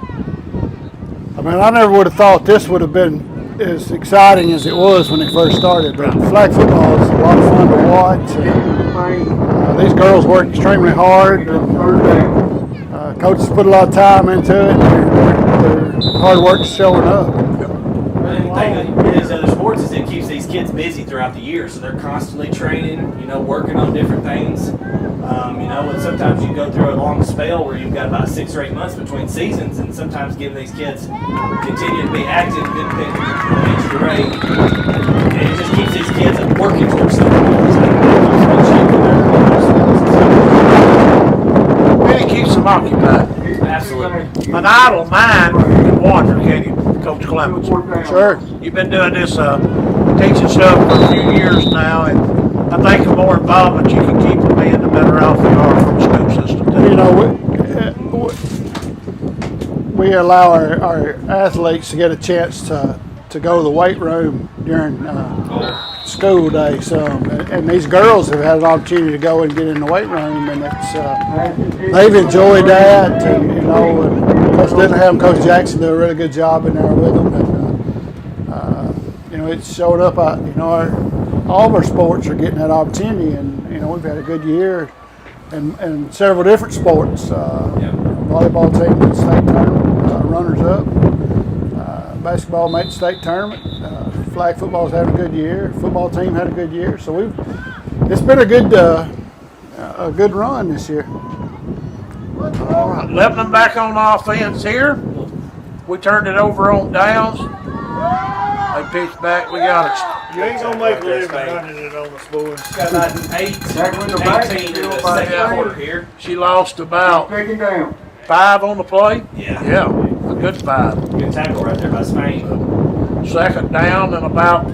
mean, I never would have thought this would have been as exciting as it was when it first started. But flag football is a lot of fun to watch. And, these girls work extremely hard. Coaches put a lot of time into it. Their hard work's showing up. The thing with these other sports is it keeps these kids busy throughout the year, so they're constantly training, working on different things. And sometimes you go through a long spell where you've got about 6 or 8 months between seasons, and sometimes giving these kids continue to be active, good pitch to rate, and it just keeps these kids working towards something all the time. And it keeps them occupied. Absolutely. An idle mind can wander, can't you, Coach Clemens? Sure. You've been doing this teaching stuff for a few years now, and I think the more involvement you can keep them in, the better off they are from the school system too. You know, we allow our athletes to get a chance to go to the weight room during school day some, and these girls have had an opportunity to go and get in the weight room, and it's they've enjoyed that, and and Coach Denham, Coach Jackson do a really good job in there with them, and it's showed up. All of our sports are getting that opportunity, and we've had a good year, and several different sports. Volleyball team made state tournament, runners up. Basketball made the state tournament. Flag football's having a good year. Football team had a good year. So it's been a good run this year. All right, Lebanon back on offense here. We turned it over on downs. They pitched back. We got it. You ain't gonna make a living running it on us, boys. Got about 18 in the second quarter here. She lost about Taken down. 5 on the play. Yeah. Yeah, a good 5. Good tackle right there by Spain. Second down and about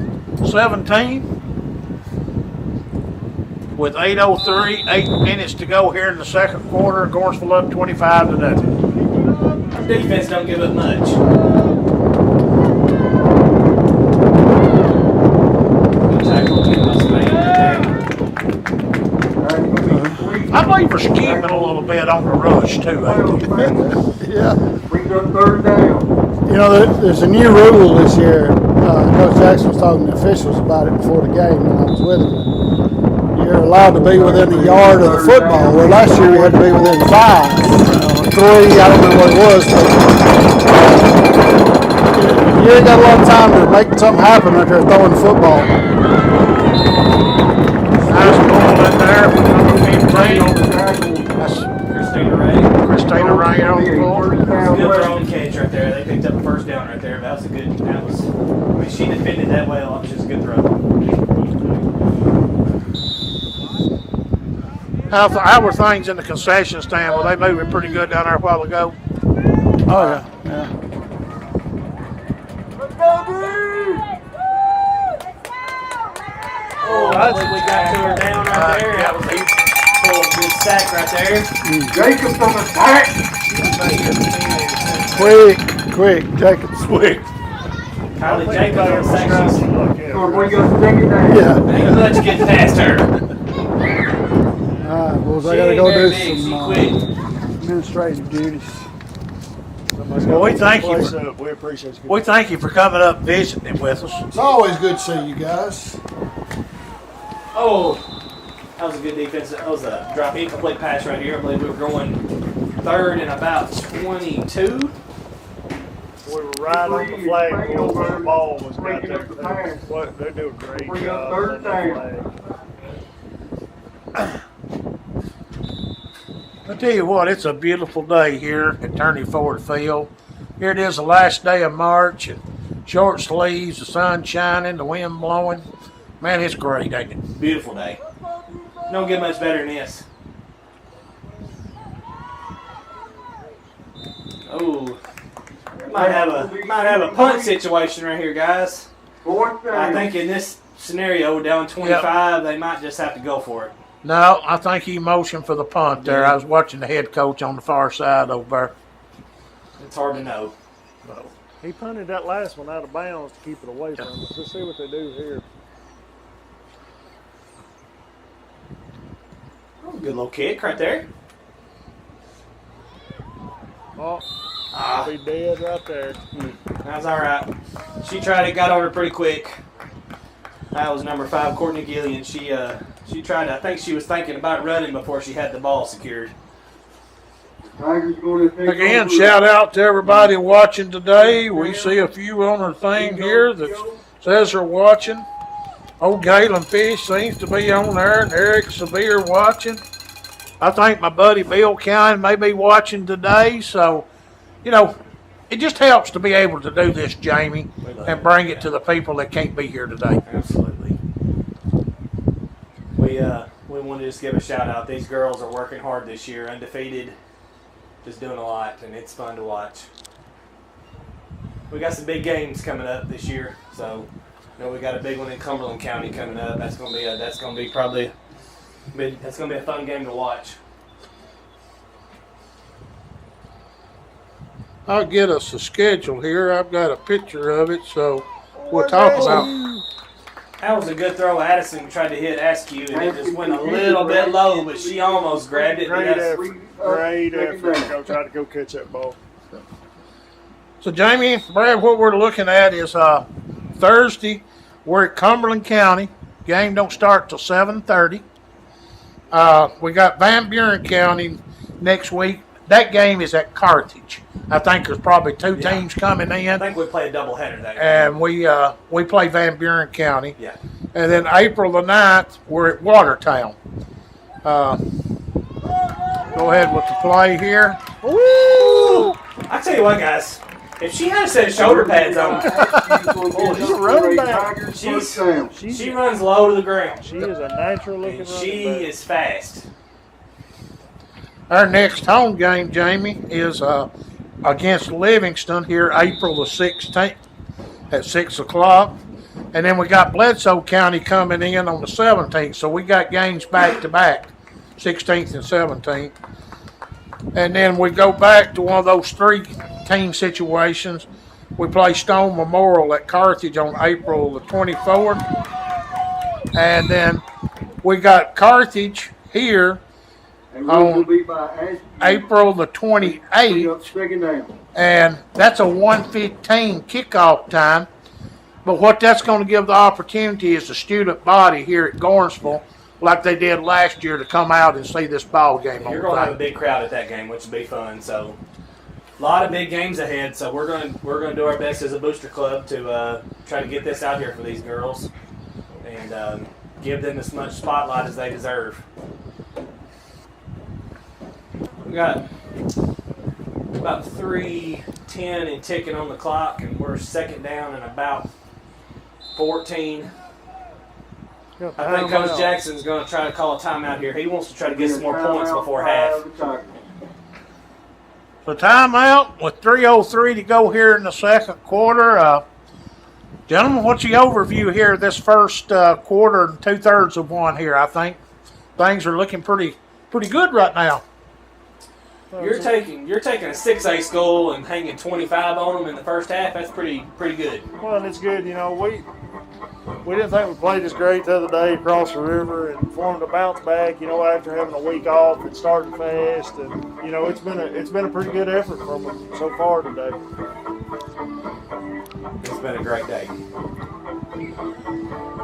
17. With 8:03, 8 minutes to go here in the second quarter. Gordonsville up 25-0. Our defense don't give up much. Good tackle again by Spain right there. I believe we're scheming a little bit on the rush too. Ain't we? Yeah. Brings up third down. There's a new rule this year. Coach Jackson was talking to officials about it before the game when I was with him. You're allowed to be within a yard of the football. Well, last year we had to be within 5, 3. I don't know what it was, but you ain't got a lot of time to make something happen right there throwing the football. Nice ball in there with number 15. That's Christina Ray. Christina Ray on the floor. Good throw and catch right there. They picked up a first down right there. That was, she defended that well. It was just a good throw. How were things in the concession stand? Were they moving pretty good down there a while ago? Oh, yeah. Oh, Hopefully we got to her down right there. That was a good sack right there. Jacob from the back. Quick, Jacobs. Quick. Kylie Jacobs on the section. Or we got to take it down. Yeah. Ain't much getting past her. All right, boys, I She gotta ain't go very do big, she some quick. administrative duties. Well, we thank you. We appreciate you. We thank you for coming up and visiting with us. It's always good to see you guys. Oh, that was a good defense. That was a drop incomplete pass right here. I believe we were going third and about 22. We were right on the flag where the ball was got there. They're doing a great Bring up job third on that down. flag. I tell you what, it's a beautiful day here at Turney Ford Field. Here it is, the last day of March, and short sleeves, the sun shining, the wind blowing. Man, it's great, ain't it? Beautiful day. Don't get much better than this. Oh, might have a punt situation right here, guys. Fourth down. I think in this scenario, down 25, they might just have to go for it. No, I think he motioned for the punt there. I was watching the head coach on the far side over there. It's hard to know. He punted that last one out of bounds to keep it away from us. Let's see what they do here. Oh, good little kick right there. Oh, Ah, be dead right there. that's all right. She tried it, got on her pretty quick. That was number 5, Courtney Gillian. She tried. I think she was thinking about running before she had the ball secured. Tigers going to take Again, over. shout out to everybody watching today. We see a few on our thing here that says they're watching. Old Galen Fish seems to be on there, and Eric Severe watching. I think my buddy Bill Cowan may be watching today, so, you know, it just helps to be able to do this, Jamie, and bring it to the people that can't be here today. Absolutely. We want to just give a shout out. These girls are working hard this year, undefeated, just doing a lot, and it's fun to watch. We got some big games coming up this year, so we got a big one in Cumberland County coming up. That's gonna be a fun game to watch. I'll get us a schedule here. I've got a picture of it, so we'll talk about. That was a good throw. Addison tried to hit Askew, and it just went a little bit low, but she almost grabbed it. Great That's- effort. Great effort. Go try to go catch that ball. So, Jamie, Brad, what we're looking at is Thursday. We're at Cumberland County. Game don't start till 7:30. We got Van Buren County next week. That game is at Carthage. I think there's probably two teams coming I in, think we play a doubleheader that game. and we play Van Buren County. Yeah. And then April the 9th, we're at Watertown. Go ahead with the play here. Woo! I tell you what, guys. If she had a set of shoulder pads on, She's a running back. she runs low to the ground. She is a natural looking And running she back. is fast. Our next home game, Jamie, is against Livingston here April the 16th at 6 o'clock. And then we got Bledsoe County coming in on the 17th. So we got games back to back, 16th and 17th. And then we go back to one of those three-team situations. We play Stone Memorial at Carthage on April the 24th. And then we got Carthage here on April the 28th. And that's a 1:15 kickoff time. But what that's going to give the opportunity is the student body here at Gordonsville, like they did last year, to come out and see this ball game. You're going to have a big crowd at that game, which will be fun. So, a lot of big games ahead. So we're going to do our best as a booster club to try to get this out here for these girls and give them as much spotlight as they deserve. We got about 3:10 and ticking on the clock, and we're second down and about 14. I think Coach Jackson's going to try to call a timeout here. He wants to try to get some more points before half. So timeout with 3:03 to go here in the second quarter. Gentlemen, what's the overview here this first quarter and 2/3 of one here? I think things are looking pretty good right now. You're taking a 6A school and hanging 25 on them in the first half. That's pretty good. Well, and it's good. You know, we didn't think we played as great the other day across the river, and for them to bounce back, you know, after having a week off, it started fast, and you know, it's been a pretty good effort from them so far today. It's been a great day.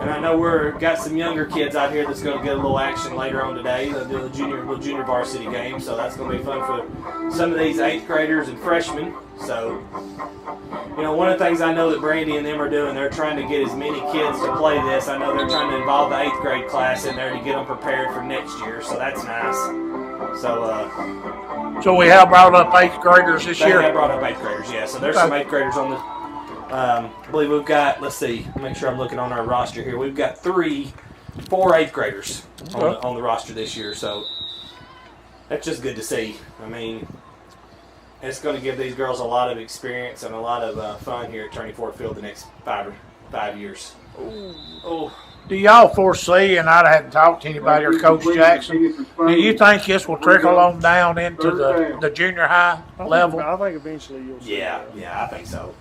And I know we're got some younger kids out here that's going to get a little action later on today. They'll do a junior varsity game, so that's going to be fun for some of these 8th graders and freshmen. So, you know, one of the things I know that Brandy and them are doing, they're trying to get as many kids to play this. I know they're trying to involve the 8th grade class in there to get them prepared for next year, so that's nice. So we have brought up 8th graders this year? They have brought up 8th graders, yeah. So there's some 8th graders on the I believe we've got, let's see, make sure I'm looking on our roster here. We've got 4 8th graders on the roster this year, so that's just good to see. I mean, it's going to give these girls a lot of experience and a lot of fun here at Turney Ford Field the next 5 years. Oh. Do y'all foresee, and I hadn't talked to anybody or Coach Jackson, do you think this will trickle on down into the junior high level? I think eventually you'll see that. Yeah, I think so.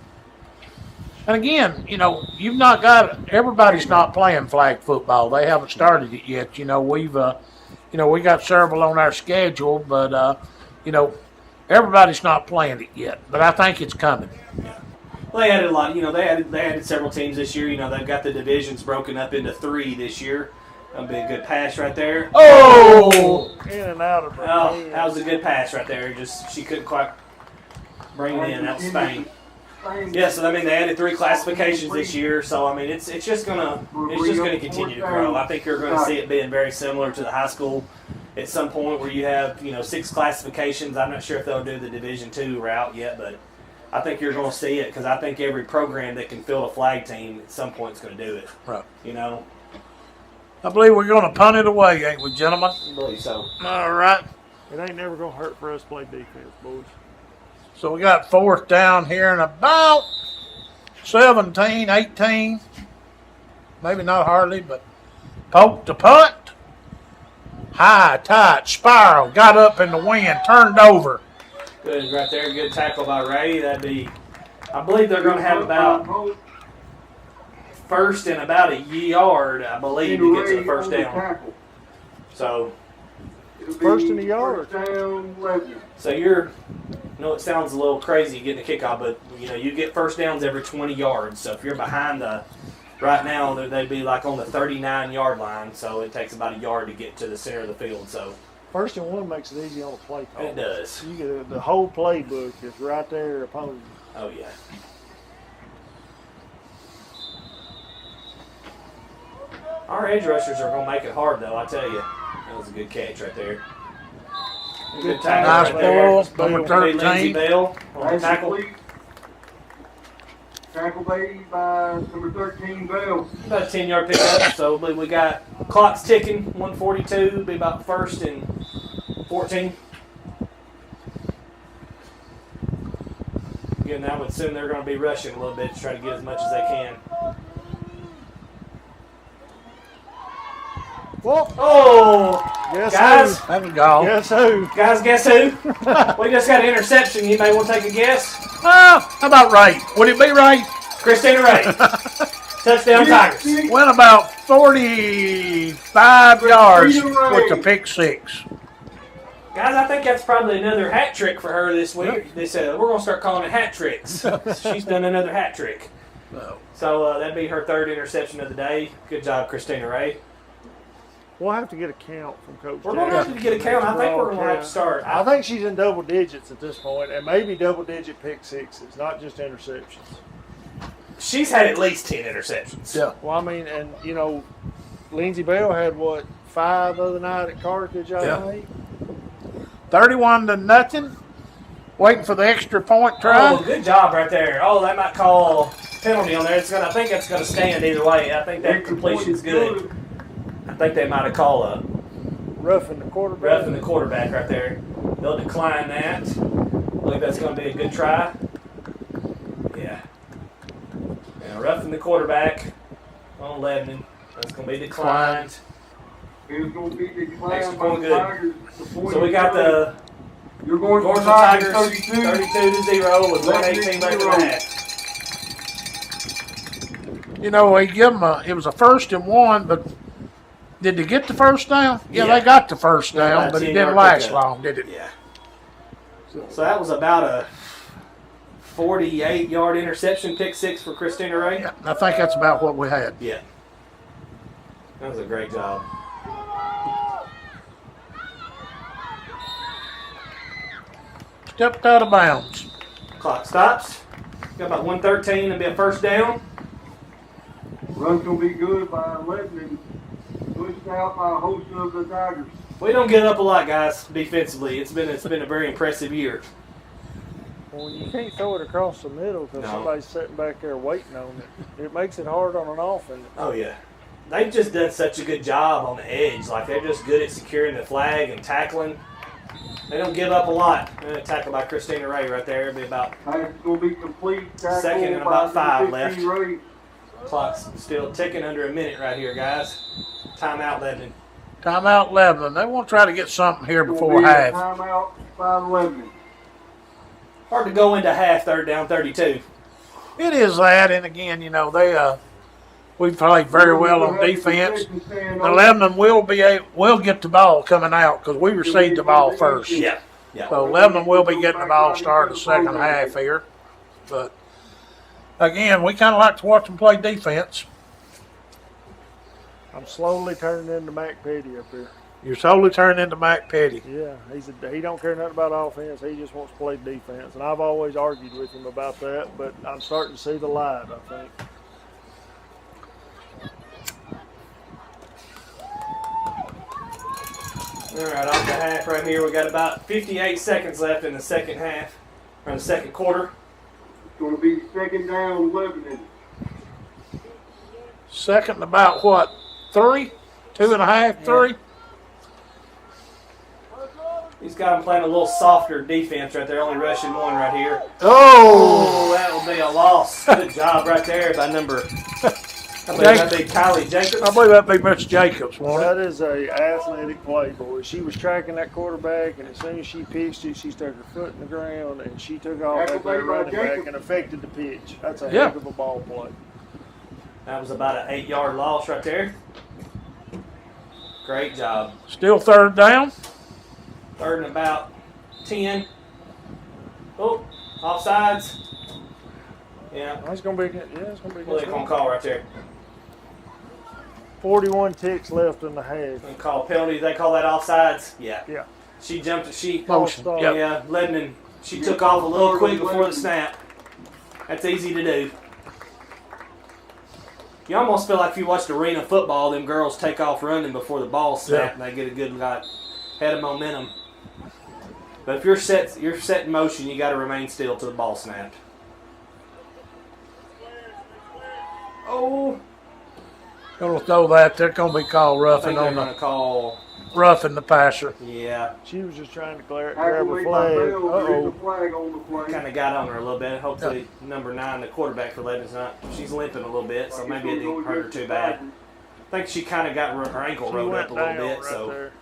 And again, you know, you've not got everybody's not playing flag football. They haven't started it yet. You know, we got several on our schedule, but you know, everybody's not playing it yet. But I think it's coming. Yeah. Well, they added a lot. You know, they added several teams this year. You know, they've got the divisions broken up into 3 this year. That'll be a good pass right there. Oh! In and out of her. Oh, that was a good pass right there. Just she couldn't quite bring it in. That was Spain. Yeah, so I mean they added 3 classifications this year, so I mean it's just gonna continue to grow. I think you're going to see it being very similar to the high school at some point where you have 6 classifications. I'm not sure if they'll do the Division II route yet, but I think you're going to see it because I think every program that can field a flag team at some point is going to do it. Right. You know. I believe we're going to punt it away, ain't we, gentlemen? I believe so. All right. It ain't never gonna hurt for us to play defense, boys. So we got 4th down here and about 17, 18. Maybe not hardly, but poke to punt. High, tight, spiral, got up in the wind, turned over. Good right there. Good tackle by Ray. That'd be, I believe they're going to have about first and about a yard, I believe, to get to the first down. So, First in the yard. So it sounds a little crazy getting a kickoff, but you get first downs every 20 yards. So if you're behind right now they'd be like on the 39-yard line. So it takes about a yard to get to the center of the field. So 1st and 1 makes it easy on the play call. it does. You get the whole playbook is right there upon you. Oh yeah. Our edge rushers are going to make it hard, though. I tell you, that was a good catch right there. Good tackle Nice right there. ball, number 13. Lindsey Bell on the tackle. Tackle made by number 13, Bell. About a 10-yard pickup. So we got clock's ticking. 1:42. Be about 1st and 14. Again, I would assume they're going to be rushing a little bit to try to get as much as they can. Well, Oh, guess guys. who? Have a go. Guess who? Guys, guess who? We just got an interception. You may want to take a guess. How about Ray? Would it be Ray? Christina Ray. Touchdown Tigers. Went about 45 yards with the pick 6. Guys, I think that's probably another hat trick for her this week. We're going to start calling it hat tricks. She's done another hat trick. So that'd be her 3rd interception of the day. Good job, Christina Ray. We'll have to get a count from Coach We're going to have to get a count. I think we're going to have to start. I think she's in double digits at this point, and maybe double-digit pick 6s, not just interceptions. She's had at least 10 interceptions. Yeah. Well, I mean, and Lindsey Bell had 5 the other night at Carthage, I think. 31-0. Waiting for the extra point try. Oh, good job right there. Oh, they might call penalty on there. I think that's going to stand either way. I think that completion's good. I think they might have called a Roughing the quarterback. right there. They'll decline that. I believe that's going to be a good try. Yeah. And roughing the quarterback on Lebanon. That's going to be declined. It's going to be Extra declined by point the good. Tigers. The point So we is got the you're going to Gordonsville Tigers Tigers 32. 32-0 with 118 left in the 0. half. You know, we give them it was a 1st and 1, but did they get the first down? Yeah, Yeah. they got the first Yeah, down, about but it 10-yard didn't last pickup. long, did it? Yeah. So that was about a 48-yard interception, pick six for Christina Ray. Yeah, I think that's about what we had. Yeah. That was a great job. Stepped out of bounds. Clock stops. Got about 113 and be a first down. Run's going to be good by Lebanon. Pushed out by a host of the Tigers. We don't get up a lot, guys, defensively. It's been a very impressive year. Well, you can't throw it across the middle because No. somebody's sitting back there waiting on it. It makes it hard on an offense. Oh yeah. They've just done such a good job on the edge. Like they're just good at securing the flag and tackling. They don't give up a lot. Tackled by Christina Ray right there. It'll be about Tigers going to be complete. Tackle Second and by about 5 number 15 left. Ray. clock's still ticking under a minute right here, guys. Timeout, Lebanon. Timeout Lebanon. They want to try to get something here Gonna before be a half. Timeout by Lebanon. Hard to go into half, third down, 32. It is that, and again, you know, we played very well on defense. Now, Lebanon will get the ball coming out because we received the ball first. Yeah. So Lebanon will be getting the ball started the second half here. But again, we kind of like to watch them play defense. I'm slowly turning into Mac Petty up here. You're totally turning into Mac Petty. Yeah, he don't care nothing about offense. He just wants to play defense, and I've always argued with him about that. But I'm starting to see the light, I think. All right, off the half right here. We got about 58 seconds left in the second half, or the second quarter. It's going to be second down, Lebanon. Second, about what? 3? 2.5, 3? He's got him playing a little softer defense right there, only rushing one right here. Oh! Oh, that will be a loss. Good job right there by number. I believe that'd be Kylie Jacobs. I believe that'd be Miss Jacobs, won't it? That is a athletic play, boy. She was tracking that quarterback, and as soon as she pitched it, she stuck her foot in the ground, and she took off Tackle that there made by running back Jacobs. and affected the pitch. That's a Yeah. heck of a ball play. That was about an 8-yard loss right there. Great job. Still third down. Third and about 10. Oh, offsides. Yeah, It's gonna be it's gonna be well, they good. gonna call right there. 41 ticks left in the half. They call penalty. They call that offsides. Yeah. Yeah. She jumped. She. Motion. Stop. Yep. Yeah, Lebanon. She took off a little quick before the snap. That's easy to do. You almost feel like if you watched arena football, them girls take off running before the ball snap, and they get a good head of momentum. But if you're set in motion, you got to remain still till the ball snapped. Oh, Gonna throw that. They're gonna be called I roughing think they're on going to call. roughing the passer. Yeah, She was just trying to grab Tackle a made by flag. Bell. There's a Uh-oh. flag on the play. kind of got on her a little bit. Hopefully, number 9, the quarterback for Lebanon's not. She's limping a little bit, so maybe it didn't hurt her too bad. I think she kind of got her ankle She rolled went up a little down bit. right So there.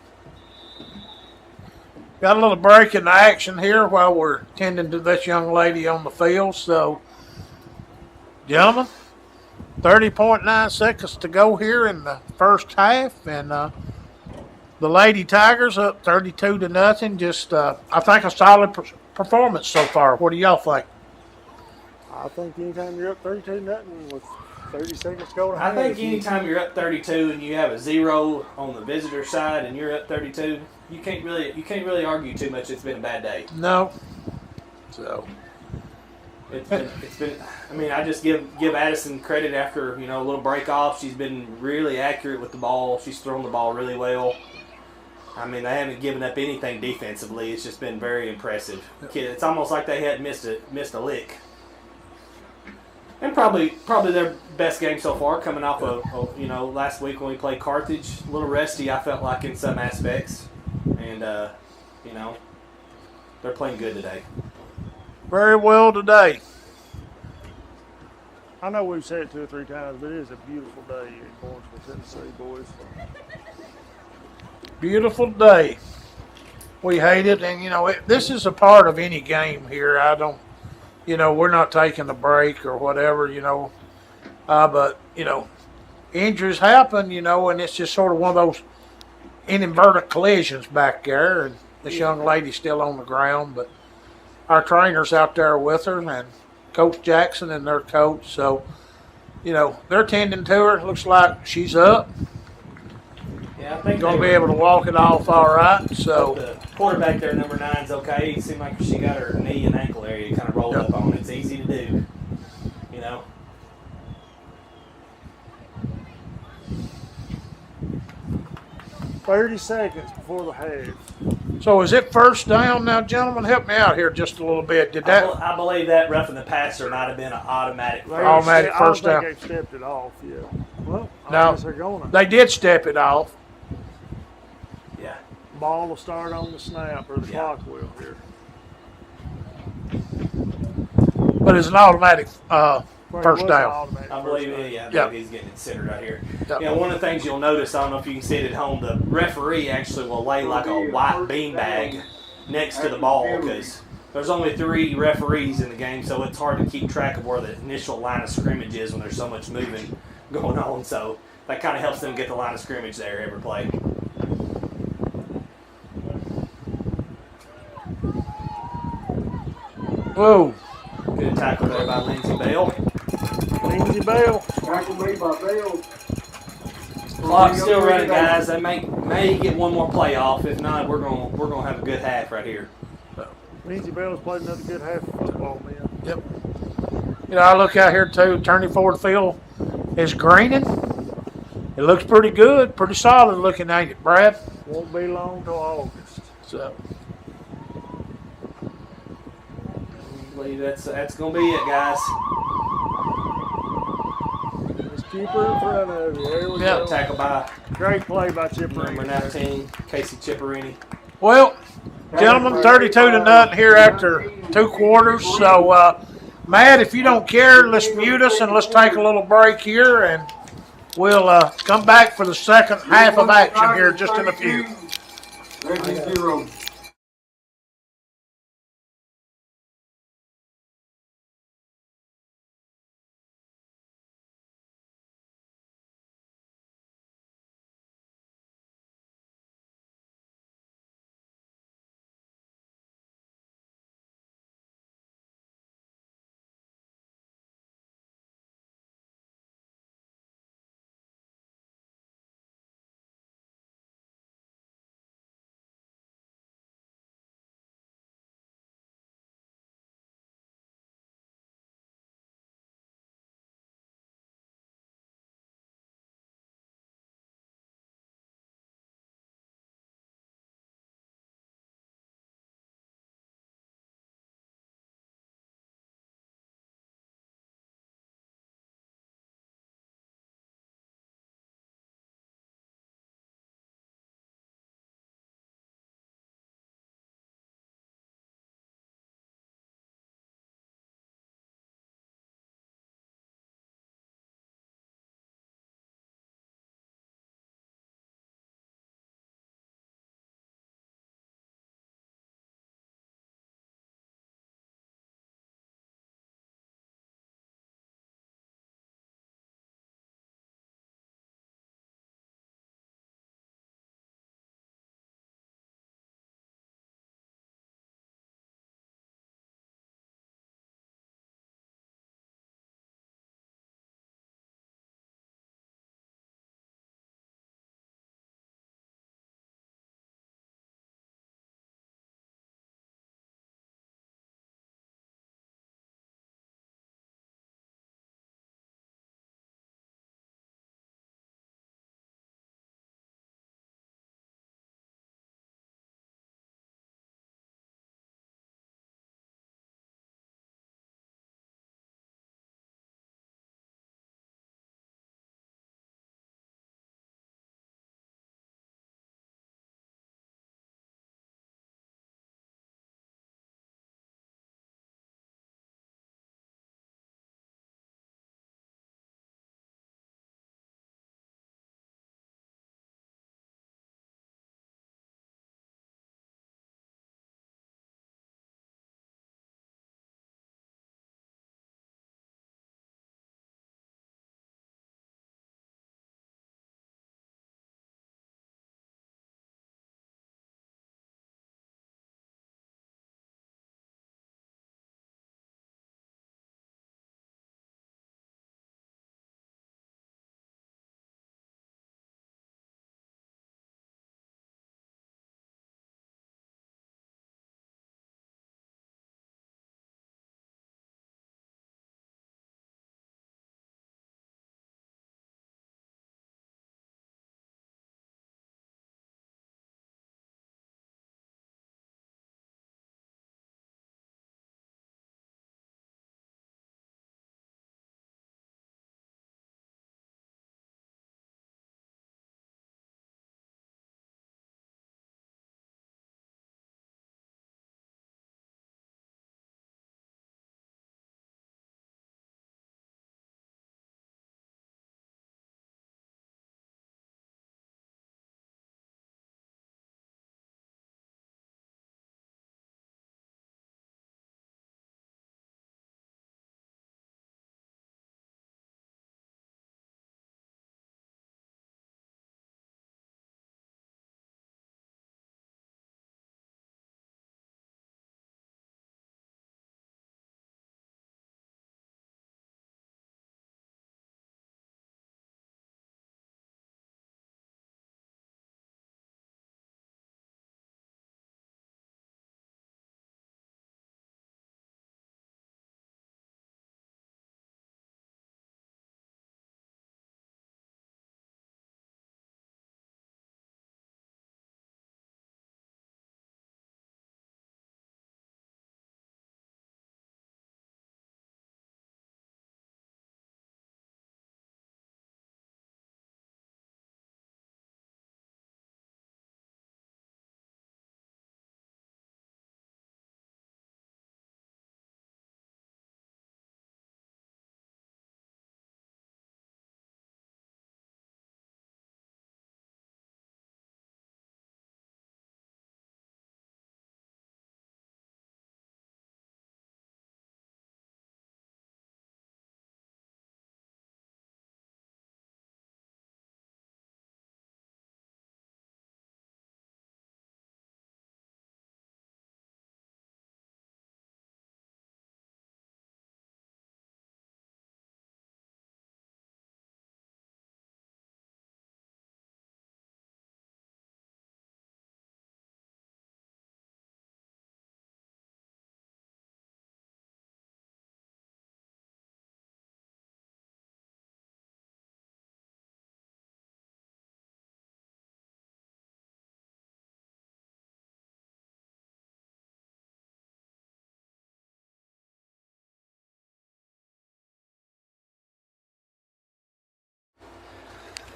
Got a little break in the action here while we're tending to this young lady on the field. So, gentlemen, 30.9 seconds to go here in the first half, and the Lady Tigers up 32-0. Just, I think a solid performance so far. What do y'all think? I think anytime you're up 32-0 with 30 seconds to go to I half, think anytime you're up 32 and you have a 0 on the visitor side and you're up 32, you can't really argue too much. It's been a bad day. No. So, It's been. I mean, I just give Addison credit after a little break off. She's been really accurate with the ball. She's thrown the ball really well. I mean, they haven't given up anything defensively. It's just been very impressive. It's almost like they hadn't missed a lick. And probably their best game so far, coming off of last week when we played Carthage. A little rusty, I felt like in some aspects, and they're playing good today. very well today. I know we've said it 2 or 3 times, but it is a beautiful day in Gordonsville, Tennessee, boys. Beautiful day. We hate it, and this is a part of any game here. I don't, we're not taking a break or whatever, but injuries happen, and it's just sort of one of those inadvertent collisions back there. And this young lady's still on the ground, but our trainer's out there with her, and Coach Jackson and their coach. So, they're tending to her. Looks like she's up. Yeah, I think Going to be able to walk it off all right. So the quarterback there, number 9's okay. It seemed like she got her knee and ankle area kind of rolled up on. It's easy to do, 30 seconds before the half. So is it first down now, gentlemen? Help me out here just a little bit. Did that? I believe that roughing the passer might have been an automatic first. Automatic first I down. don't think they've stepped it off yet. Well, I No. guess they're going to. They did step it off. Yeah. Ball will start on the snap, or the Yeah. clock will here. But it's an automatic Well, it first was down. automatic I first believe down. it, yeah. I Yep. believe he's getting it centered right here. Yep. One of the things you'll notice, I don't know if you can see it at home, the referee actually will lay like a white beanbag next to the ball because there's only 3 referees in the game, so it's hard to keep track of where the initial line of scrimmage is when there's so much moving going on. So that kind of helps them get the line of scrimmage there every play. Whoa. Good tackle there by Lindsey Bell. Lindsey Bell. Tackle made by Bell. Clock's still running, guys. They may get one more play off. If not, we're gonna have a good half right here. Lindsey Bell's played another good half of football, man. Yep. I look out here too. Turney Ford Field is greening. It looks pretty good, pretty solid looking, ain't it, Brad? Won't be long till August. So I believe that's gonna be it, guys. Just keep her in front of you. There we Yeah. go. Tackle by Great play by Chipper. number 19, Casey Chipperini. well, gentlemen, 32-0 here after 2 quarters. So, Matt, if you don't care, let's mute us and let's take a little break here, and we'll come back for the second half of action here just in a few. 0.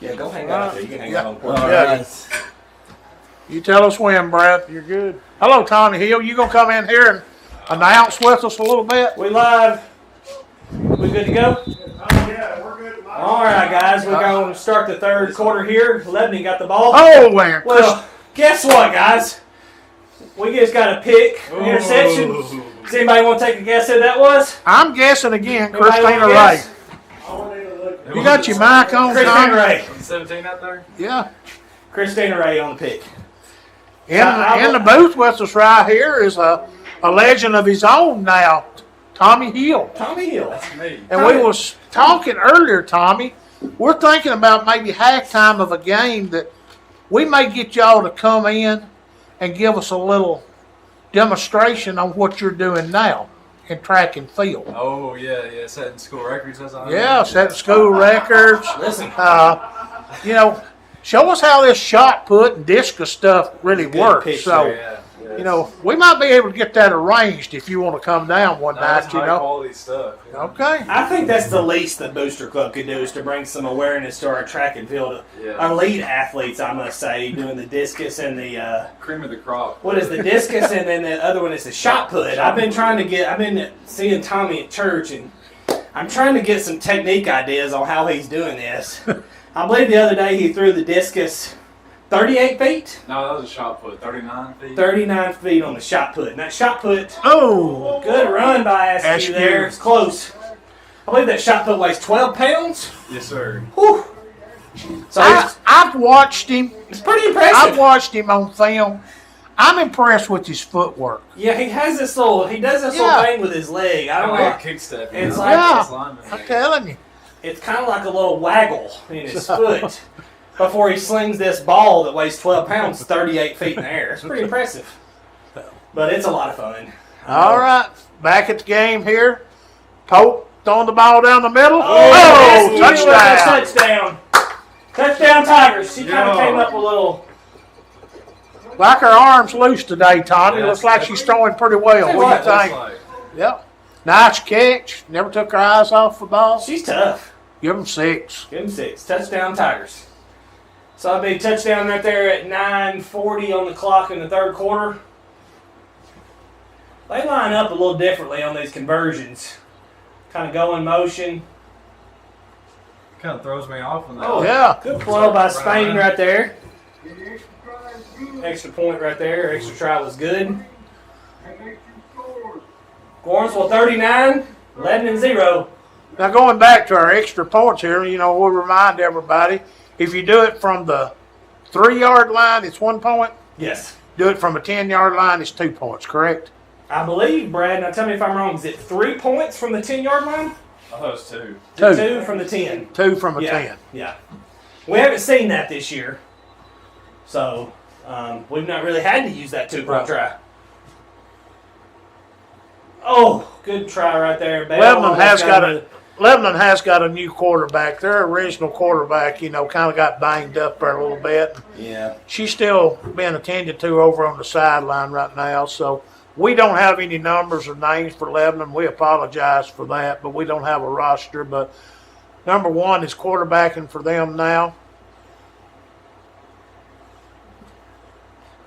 Yeah, go hang out there. You can hang out on the porch. Yeah. You tell us when, Brad. You're good. Hello, Tommy Hill. You gonna come in here and announce with us a little bit? We live. We good to go? Yeah, we're good. All right, guys. We're going to start the third quarter here. Lebanon got the ball. Oh, man. Well, guess what, guys? We just got a pick, interception. Does anybody want to take a guess who that was? I'm guessing again, Anybody Christina wanna Ray. guess? You got your mic on, Christina Tommy? Ray. 17 out there? Yeah. Christina Ray on the pick. In the booth with us right here is a legend of his own now, Tommy Hill. Tommy Hill. That's me. And we was talking earlier, Tommy. We're thinking about maybe halftime of a game that we may get y'all to come in and give us a little demonstration on what you're doing now in track and field. Oh, yeah, setting school records. That's all. Yeah, setting school records. Listen. You know, show us how this shot put and discus stuff really works. picture, So, Yeah. you know, we might be able to get that arranged if you want to come down one That's night, you high know. quality stuff. Yeah. Okay. I think that's the least that Booster Club could do is to bring some awareness to our track and field. Yeah. Elite athletes, I must say, doing the discus and the Cream of the crop. what is the discus and then the other one is the shot put. I've been seeing Tommy at church and I'm trying to get some technique ideas on how he's doing this. I believe the other day he threw the discus 38 feet? No, that was a shot put. 39 feet. 39 feet on the shot put. And that shot put, Oh, good run by SQ SQ. there. It's close. I believe that shot put weighs 12 pounds. Yes, sir. Whew. So I've watched him. it's pretty I've impressive. watched him on film. I'm impressed with his footwork. Yeah, he does this little Yeah. thing with his leg. I don't Like know. a kick step. It's know? like- Yeah. lineman. I'm telling you. It's kind of like a little waggle in his foot before he slings this ball that weighs 12 pounds 38 feet in the air. It's pretty impressive. But it's a lot of fun. All right, back at the game here. Pope throwing the ball down the middle. Oh, Touchdown. Touchdown. Touchdown Tigers. She kind of Yeah. came up a little. Like her arms loose today, Tommy. Yeah. Looks like she's throwing pretty well. Tell you What what, do you That's think? like, Yep. Nice catch. Never took her eyes off the ball. She's tough. Give them 6. Give him 6. Touchdown Tigers. So that'll be a touchdown right there at 9:40 on the clock in the third quarter. They line up a little differently on these conversions. Kind of go in motion. kind of throws me off when that. Oh, Yeah. Good flow by Spain right there. Extra point right there. Extra try was good. Gordonsville 39, Lebanon 0. Now going back to our extra points here, you know, we'll remind everybody, if you do it from the 3-yard line, it's 1 point. Yes. Do it from a 10-yard line, it's 2 points, correct? I believe, Brad, now tell me if I'm wrong, is it 3 points from the 10-yard line? I thought it was 2. 2. 2 from the 10. 2 from a Yeah. 10. Yeah. We haven't seen that this year. So, we've not really had to use that 2-point Right. try. Oh, good try right there. Bell Lebanon has almost got a new quarterback. Their original quarterback, you know, kind of got banged up there a little bit. Yeah. She's still being attended to over on the sideline right now. So we don't have any numbers or names for Lebanon. We apologize for that, but we don't have a roster. But number 1 is quarterbacking for them now.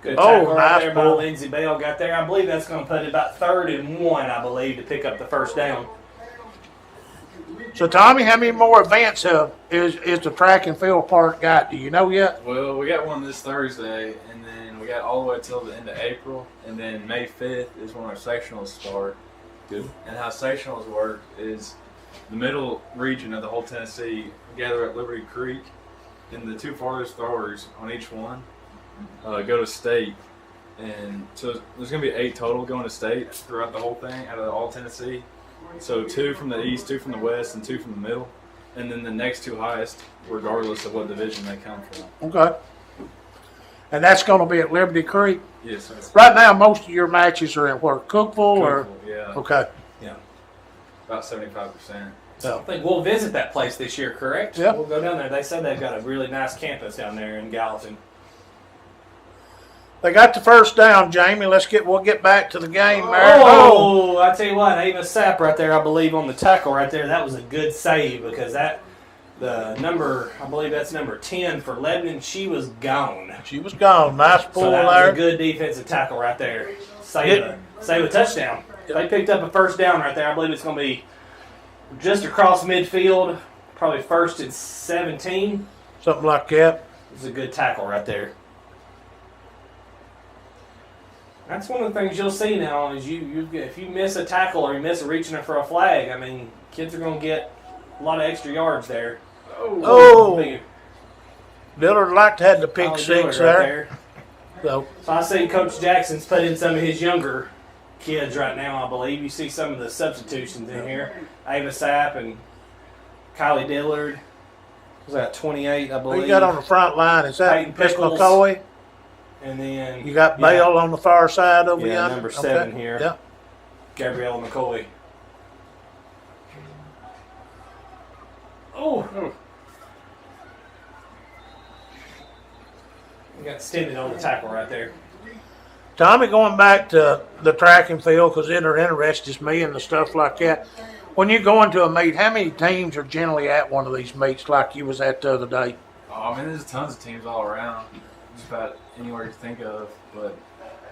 Good Oh, tackle right nice there by ball. Lindsey Bell got there. I believe that's going to put it about 3rd and 1, I believe, to pick up the first down. So Tommy, how many more events is the track and field part got? Do you know yet? Well, we got one this Thursday, and then we got all the way till the end of April, and then May 5th is when our sectionals start. Good. And how sectionals work is the middle region of the whole Tennessee gather at Liberty Creek, and the 2 farthest throwers on each one go to state. And so there's going to be 8 total going to state throughout the whole thing out of all Tennessee. So 2 from the east, 2 from the west, and 2 from the middle. And then the next 2 highest, regardless of what division they come from. Okay. And that's going to be at Liberty Creek. Yes, sir. Right now, most of your matches are in where? Cookville or? Yeah, Okay. about 75%. So I think we'll visit that place this year, correct? Yeah. We'll go down there. They said they've got a really nice campus down there in Gallatin. They got the first down, Jamie. We'll get back to the game there. Oh, I tell you what, Ava Sapp right there, I believe, on the tackle right there. That was a good save because that the number, I believe that's number 10 for Lebanon, she was gone. She was gone. Nice pull So that was there. a good defensive tackle right there. Save a touchdown. They picked up a first down right there. I believe it's going to be just across midfield, probably 1st and 17. Something like that. It's a good tackle right there. That's one of the things you'll see now is if you miss a tackle or you miss a reaching for a flag, I mean, kids are going to get a lot of extra yards there. Oh. Big- Dillard liked to have the pick Ollie six Dillard there. So, So I see Coach Jackson's put in some of his younger kids right now, I believe. You see some of the substitutions in here. Ava Sapp and Kylie Dillard. Was that 28, I who believe? you got on the front line? Is that Peyton Miss Pickles. McCoy? And then You got Bale on the far side over Yeah, yonder? number 7 Okay. here. Yeah. Gabriella McCoy. Oh. We got extended on the tackle right there. Tommy, going back to the track and field, because it interests me and the stuff like that. When you go into a meet, how many teams are generally at one of these meets like you was at the other day? Oh, I mean, there's tons of teams all around, just about anywhere you think of. But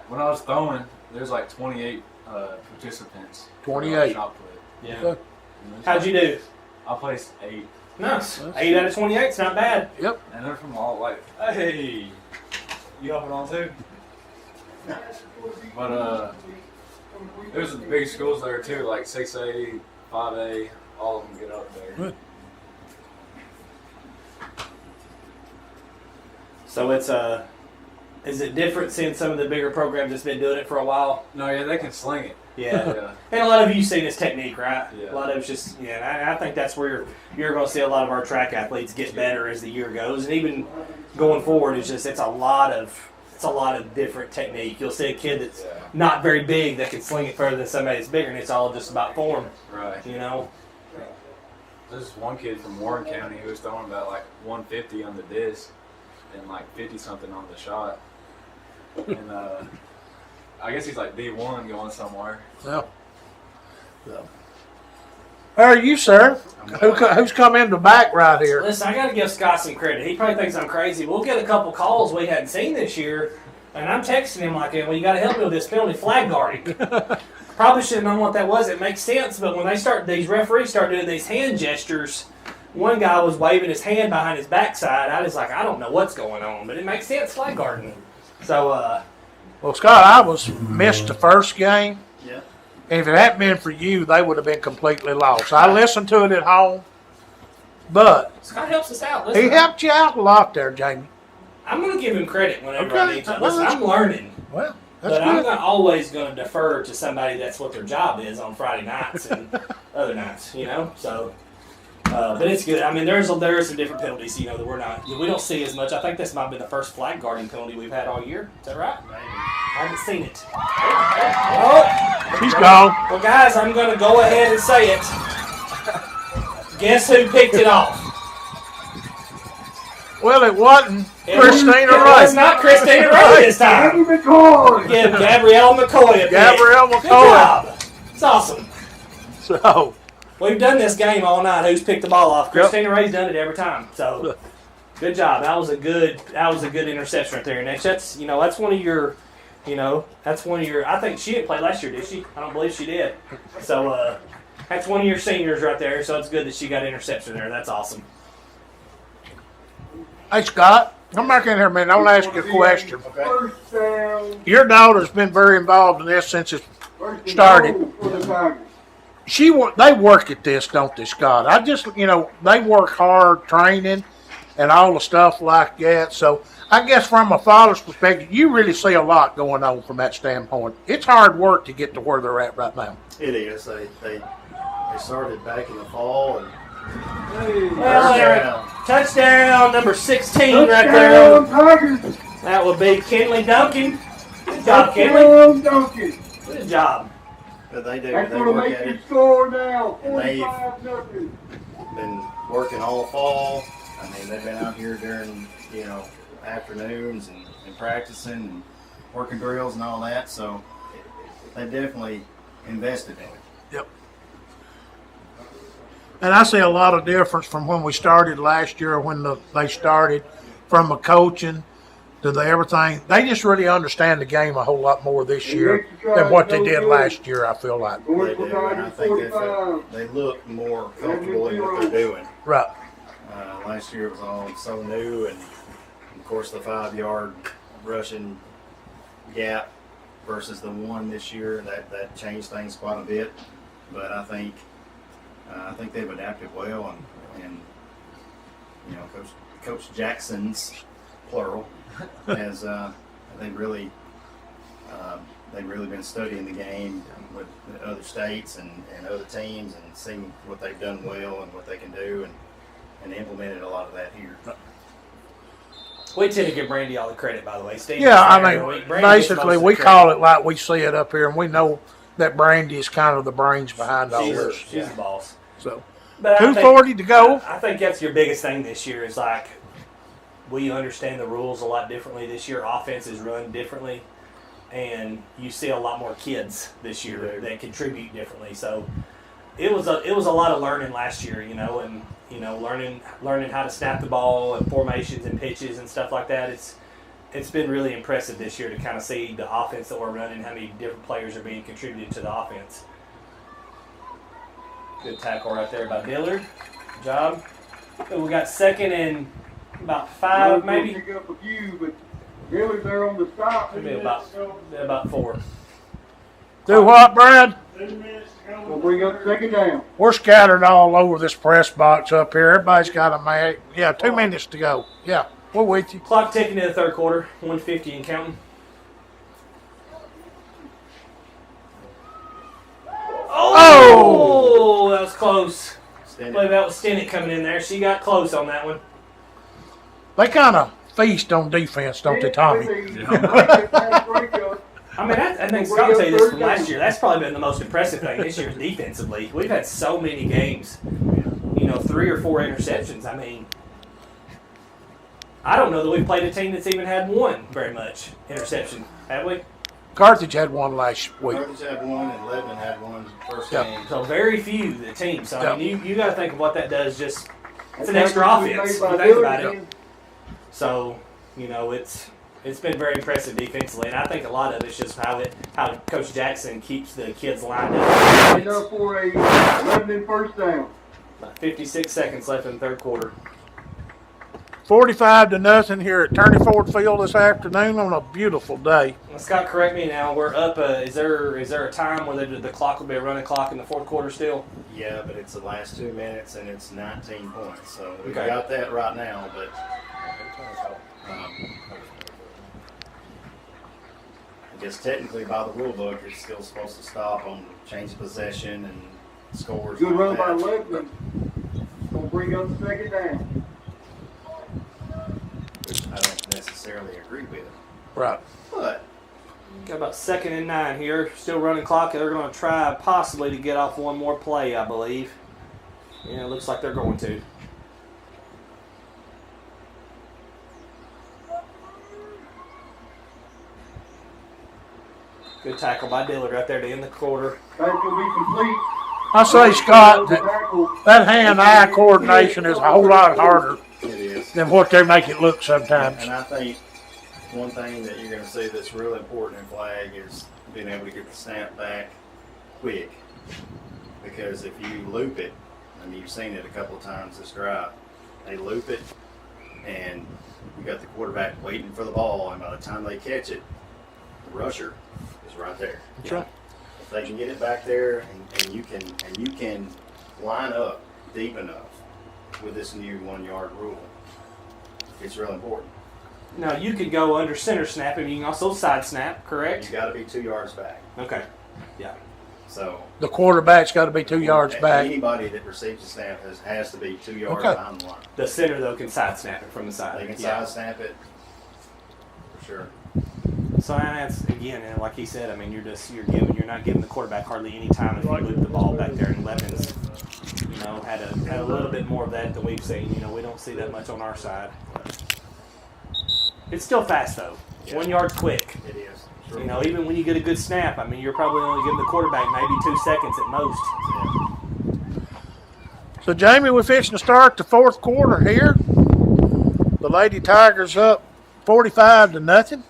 when I was throwing, there's like 28 participants. 28. Shot put. Yeah. Okay. How'd you do? I placed 8, Nice. 8 out of 28. It's not bad. Yep. and they're from all like, hey, you helping on too? But there's the big schools there too, like 6A, 5A, all of them get up there. Good. So it's is it different seeing some of the bigger programs that's been doing it for a while? No, yeah, they can sling it. Yeah. Yeah. And a lot of you seen this technique, right? Yeah. A lot of it's just, and I think that's where you're going to see a lot of our track athletes get better as the year goes, and even going forward, it's a lot of different technique. You'll see a kid that's not very big that can sling it further than somebody that's bigger, and it's all just about form, Right. you know. There's one kid from Warren County who was throwing about like 150 on the disc and like 50 something on the shot. And I guess he's like D1 going somewhere. Yeah. So. How are you, sir? Who's come in the back right here? Listen, I got to give Scott some credit. He probably thinks I'm crazy. We'll get a couple calls we hadn't seen this year, and I'm texting him like, well, you got to help me with this penalty flag guarding. Probably should have known what that was. It makes sense, but when these referees start doing these hand gestures, one guy was waving his hand behind his backside. I was like, I don't know what's going on, but it makes sense, flag guarding. So, Well, Scott, I missed the first game. yeah. And if it hadn't been for you, they would have been completely lost. I listened to it at home, but Scott helps us out. he Listen, helped you out a lot there, Jamie. I'm going to give him credit whenever I Okay. need to. Well, Listen, I'm learning. Well, that's But I'm good. always going to defer to somebody that's what their job is on Friday nights and other nights, you know. So, but it's good. I mean, there are some different penalties, you know, that we don't see as much. I think this might be the first flag guarding penalty we've had all year. Is that right? I haven't seen it. Oh, He's gone. well, guys, I'm going to go ahead and say it. Guess who picked it off? Well, it wasn't It Christina It was Wright. not Christina Ray this time. Eddie McCoy. Give Gabrielle McCoy a pick. Gabrielle Good McCoy. job. It's awesome. So, We've done this game all night. Who's picked the ball off? Christina Ray's done it every time. So, good job. That was a good interception right there. And that's one of your, I think she didn't play last year, did she? I don't believe she did. So, that's one of your seniors right there. So it's good that she got interception there. That's awesome. hey, Scott, come back in here, man. I want to ask you a question. First down. Your daughter's been very involved in this since it's First and started. goal for the Tigers. They work at this, don't they, Scott? They work hard training and all the stuff like that. So I guess from a father's perspective, you really see a lot going on from that standpoint. It's hard work to get to where they're at right now. It is. They started back in the fall and Well, there, touchdown number 16 right there. Touchdown, Tigers. That would be Kenley Duncan. Good job, Kenley. Touchdown, Duncan. Good job. but they That's they going to work make at the it. score now. And they've- 45-0. Been working all fall. I mean, they've been out here during afternoons and practicing and working drills and all that. So they definitely invested in it. And I see a lot of difference from when we started last year, when they started, from the coaching to the everything. They just really understand the game a whole lot more this year than what they did last year, I feel like. They do, and I think they look more comfortable in what they're doing. Right. Last year it was all so new, and of course the 5-yard rushing gap versus the 1 this year, that changed things quite a bit. But I think they've adapted well, and you know, Coach Jackson's plural has they've really been studying the game with other states and other teams, and seeing what they've done well and what they can do, and implemented a lot of that here. We tend to give Brandy all the credit, by the way. Steve Yeah, I mean, Brandy gets most basically, of the we credit. call it like we see it up here, and we know that Brandy is kind of the brains behind all this. She's the boss. So, But I think- 2:40 to go. I think that's your biggest thing this year is like we understand the rules a lot differently this year. Offense is run differently, and you see a lot more kids this year that contribute differently. So it was a lot of learning last year, you know, and you know learning how to snap the ball and formations and pitches and stuff like that. It's been really impressive this year to kind of see the offense that we're running, how many different players are being contributed to the offense. Good tackle right there by Dillard. Good job. So we got 2nd and about 5, maybe. Pick up a few, but Hiller's there on the stop. Maybe about 4. Do what, Brad? We'll bring up 2nd down. We're scattered all over this press box up here. Everybody's got a mag. Yeah, 2 minutes to go. Yeah, we're with you. Clock ticking in the 3rd quarter. 150 and counting. Oh, that was close. I believe that was Stennett coming in there. She got close on that one. They kind of feast on defense, don't they, Tommy? I mean, I think Scott will tell you this from last year. That's probably been the most impressive thing this year defensively. We've had so many games, you know, 3 or 4 interceptions. I mean, I don't know that we've played a team that's even had 1 very much interception, have we? Carthage had one last week. Carthage had 1, and Lebanon had 1 first Yeah. game. So very few the team. So I mean, you got to think of what that does. Just it's an That's extra actually offense. made If you by think about Dillard. it. So you know, it's been very impressive defensively, and I think a lot of it's just how Coach Jackson keeps the kids lined up. Enough for a Lebanon first down. About 56 seconds left in the 3rd quarter. 45-0 here at Turney Ford Field this afternoon on a beautiful day. Well, Scott, correct me now. We're up. Is there a time where the clock will be a running clock in the 4th quarter still? Yeah, but it's the last 2 minutes, and it's 19 points. So we've Okay. got that right now, but I guess technically by the rule book, it's still supposed to stop on change of possession and scores. Good and all run by that. Lebanon. Gonna bring up 2nd down. Which I don't necessarily agree with, Right. but Got about 2nd and 9 here. Still running clock. They're going to try possibly to get off one more play, I believe. Yeah, it looks like they're going to. Good tackle by Dillard right there to end the quarter. That's gonna be complete. I say, Scott, that, Tackle. that hand-eye coordination is a whole lot harder it is. than what they make it look sometimes. And I think one thing that you're going to see that's real important in flag is being able to get the snap back quick. Because if you loop it, and you've seen it a couple of times this drive, they loop it, and you got the quarterback waiting for the ball, and by the time they catch it, the rusher is right there. That's right. If they can get it back there, and you can line up deep enough with this new 1 yard rule, it's real important. Now, you could go under center snap, and you can also side snap, correct? You got to be 2 yards back. Okay. Yeah. So The quarterback's got to be 2 yards back. anybody that receives a snap has to be 2 yards Okay. behind the line. The center, though, can side snap it from the side. They can Yeah. side snap it for sure. So and that's again, and like he said, I mean, you're not giving the quarterback hardly any time if you loop the ball back there. And Levin's, you know, had a little bit more of that than we've seen. You know, we don't see that much on our side. It's still fast though. Yeah. 1 yard quick. It is. It's You real know, quick. even when you get a good snap, I mean, you're probably only giving the quarterback maybe 2 seconds at most. Yeah. So, Jamie, we're fixing to start the fourth quarter here. The Lady Tigers up 45-0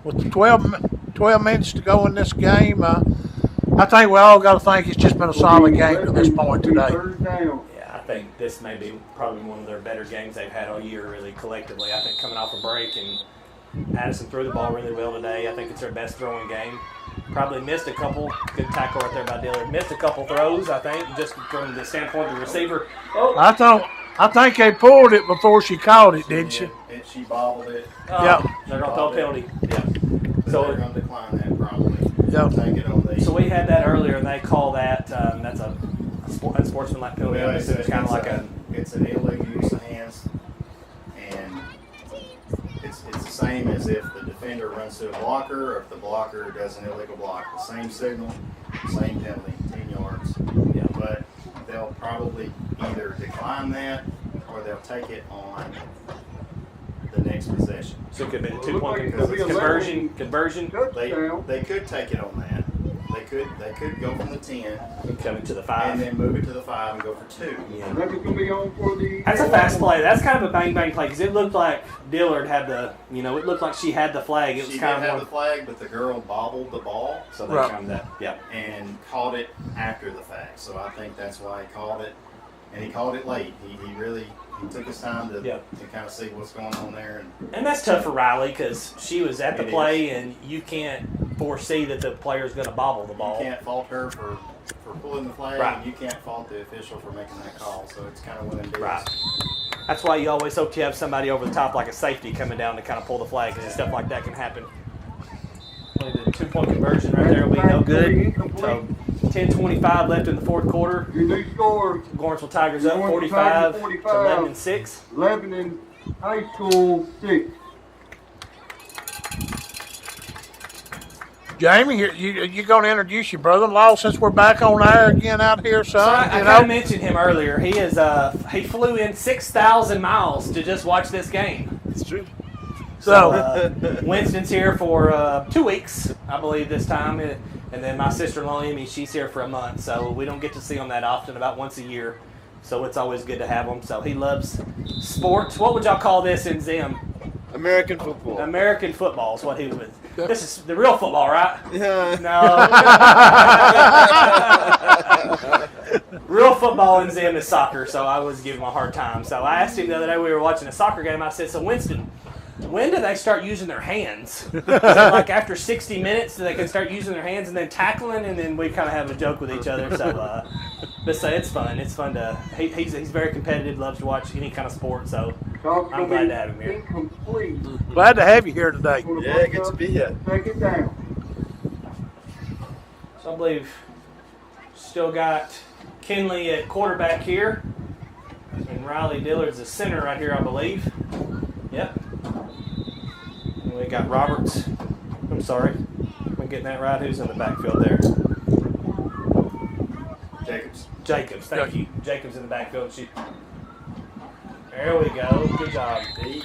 with 12 minutes to go in this game. I think we all got to think it's just been a solid game to this point today. Third down. Yeah, I think this may be probably one of their better games they've had all year, really, collectively. I think coming off a break, and Addison threw the ball really well today. I think it's their best throwing game. Probably missed a couple. Good tackle right there by Dillard. Missed a couple throws, I think, just from the standpoint of the receiver. Oh, I think they pulled it before she caught it, didn't she? And she bobbled it. Yeah. They're going to throw a penalty. Yeah. So they're going to decline that probably. Yep. Take it on the. So we had that earlier, and they call that that's a unsportsmanlike penalty. Well, It's kind of like it's an illegal use of hands, and it's the same as if the defender runs to a blocker or if the blocker does an illegal block. The same signal, same penalty, 10 yards. Yeah. But they'll probably either decline that or they'll take it on the next possession. So it could be the Look 2 point like it could be a conversion. Touchdown. They could take it on that. They could go from the 10 Coming to the and 5. then move it to the 5 and go for 2. Yeah. That's going to be on for the. That's a fast play. That's kind of a bang bang play because it looked like Dillard had the, it looked like she had the flag. It was She kind did of have the flag, but the girl bobbled the ball so they Right. counted that. Yeah. and called it after the fact. So I think that's why he called it, and he called it late. He really took his time to kind of see what's going on there. And that's tough for Riley because she was at the It play and you can't foresee that the player's going to bobble the ball. You can't fault her for pulling the flag, Right. and you can't fault the official for making that call. So it's kind of one of them deals. Right. That's why you always hope you have somebody over the top like a safety coming down to kind of pull the flag because stuff like that can happen. The 2 point conversion right there will be no good. So 10:25 left in the fourth quarter. Your new score, Gordonsville Tigers up Gordonsville 45 Tigers to 45. 11-6. Lebanon High School 6. Jamie, you going to introduce your brother-in-law since we're back on air again out here, So son? I You kind of know? mentioned him earlier. He is he flew in 6,000 miles to just watch this game. It's true. So Winston's here for 2 weeks, I believe, this time, and then my sister-in-law Emmy, she's here for a month. So we don't get to see him that often, about once a year. So it's always good to have him. So he loves sports. What would y'all call this in Zim? American football. American football is what he was. This is the real football, right? Yeah. No. Real football in Zim is soccer, so I was giving him a hard time. So I asked him the other day, we were watching a soccer game, I said, so Winston, when do they start using their hands? Is it like after 60 minutes they can start using their hands and then tackling, and then we kind of have a joke with each other. So, but say it's fun. It's fun to. He's very competitive. Loves to watch any kind of sport. So I'm glad to have him here. Incomplete. Glad to have you here today. Yeah, good to be here. Second down. So I believe still got Kinley at quarterback here, and Riley Dillard's the center right here, I believe. Yep. And we got Roberts. I'm sorry. Am I getting that right? Who's in the backfield there? Jacobs. Thank you. Jacobs in the backfield. There we go. Good job, D.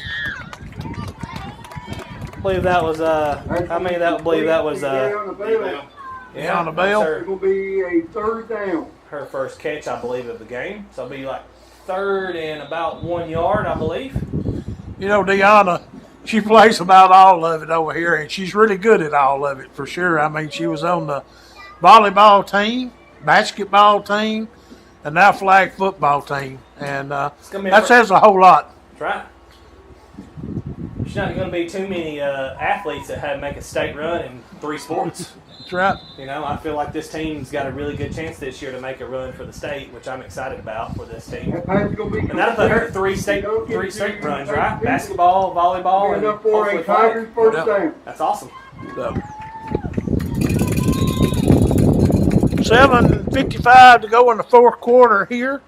I believe that was how many that believe that was Yeah, on the bell. that's It's going to be a third down. her first catch, I believe, of the game. So it'll be like third and about 1 yard, I believe. You know, Deanna, she plays about all of it over here, and she's really good at all of it for sure. I mean, she was on the volleyball team, basketball team, and now flag football team, and that says a whole lot. That's right. There's not going to be too many athletes that have make a state run in 3 sports. That's right. I feel like this team's got a really good chance this year to make a run for the state, which I'm excited about for this team. That pass is going to be And that'll put her at three state runs, right? Basketball, volleyball, and up for a hopefully flag. Tigers first down. That's awesome. So, 7:55 to go in the fourth quarter here.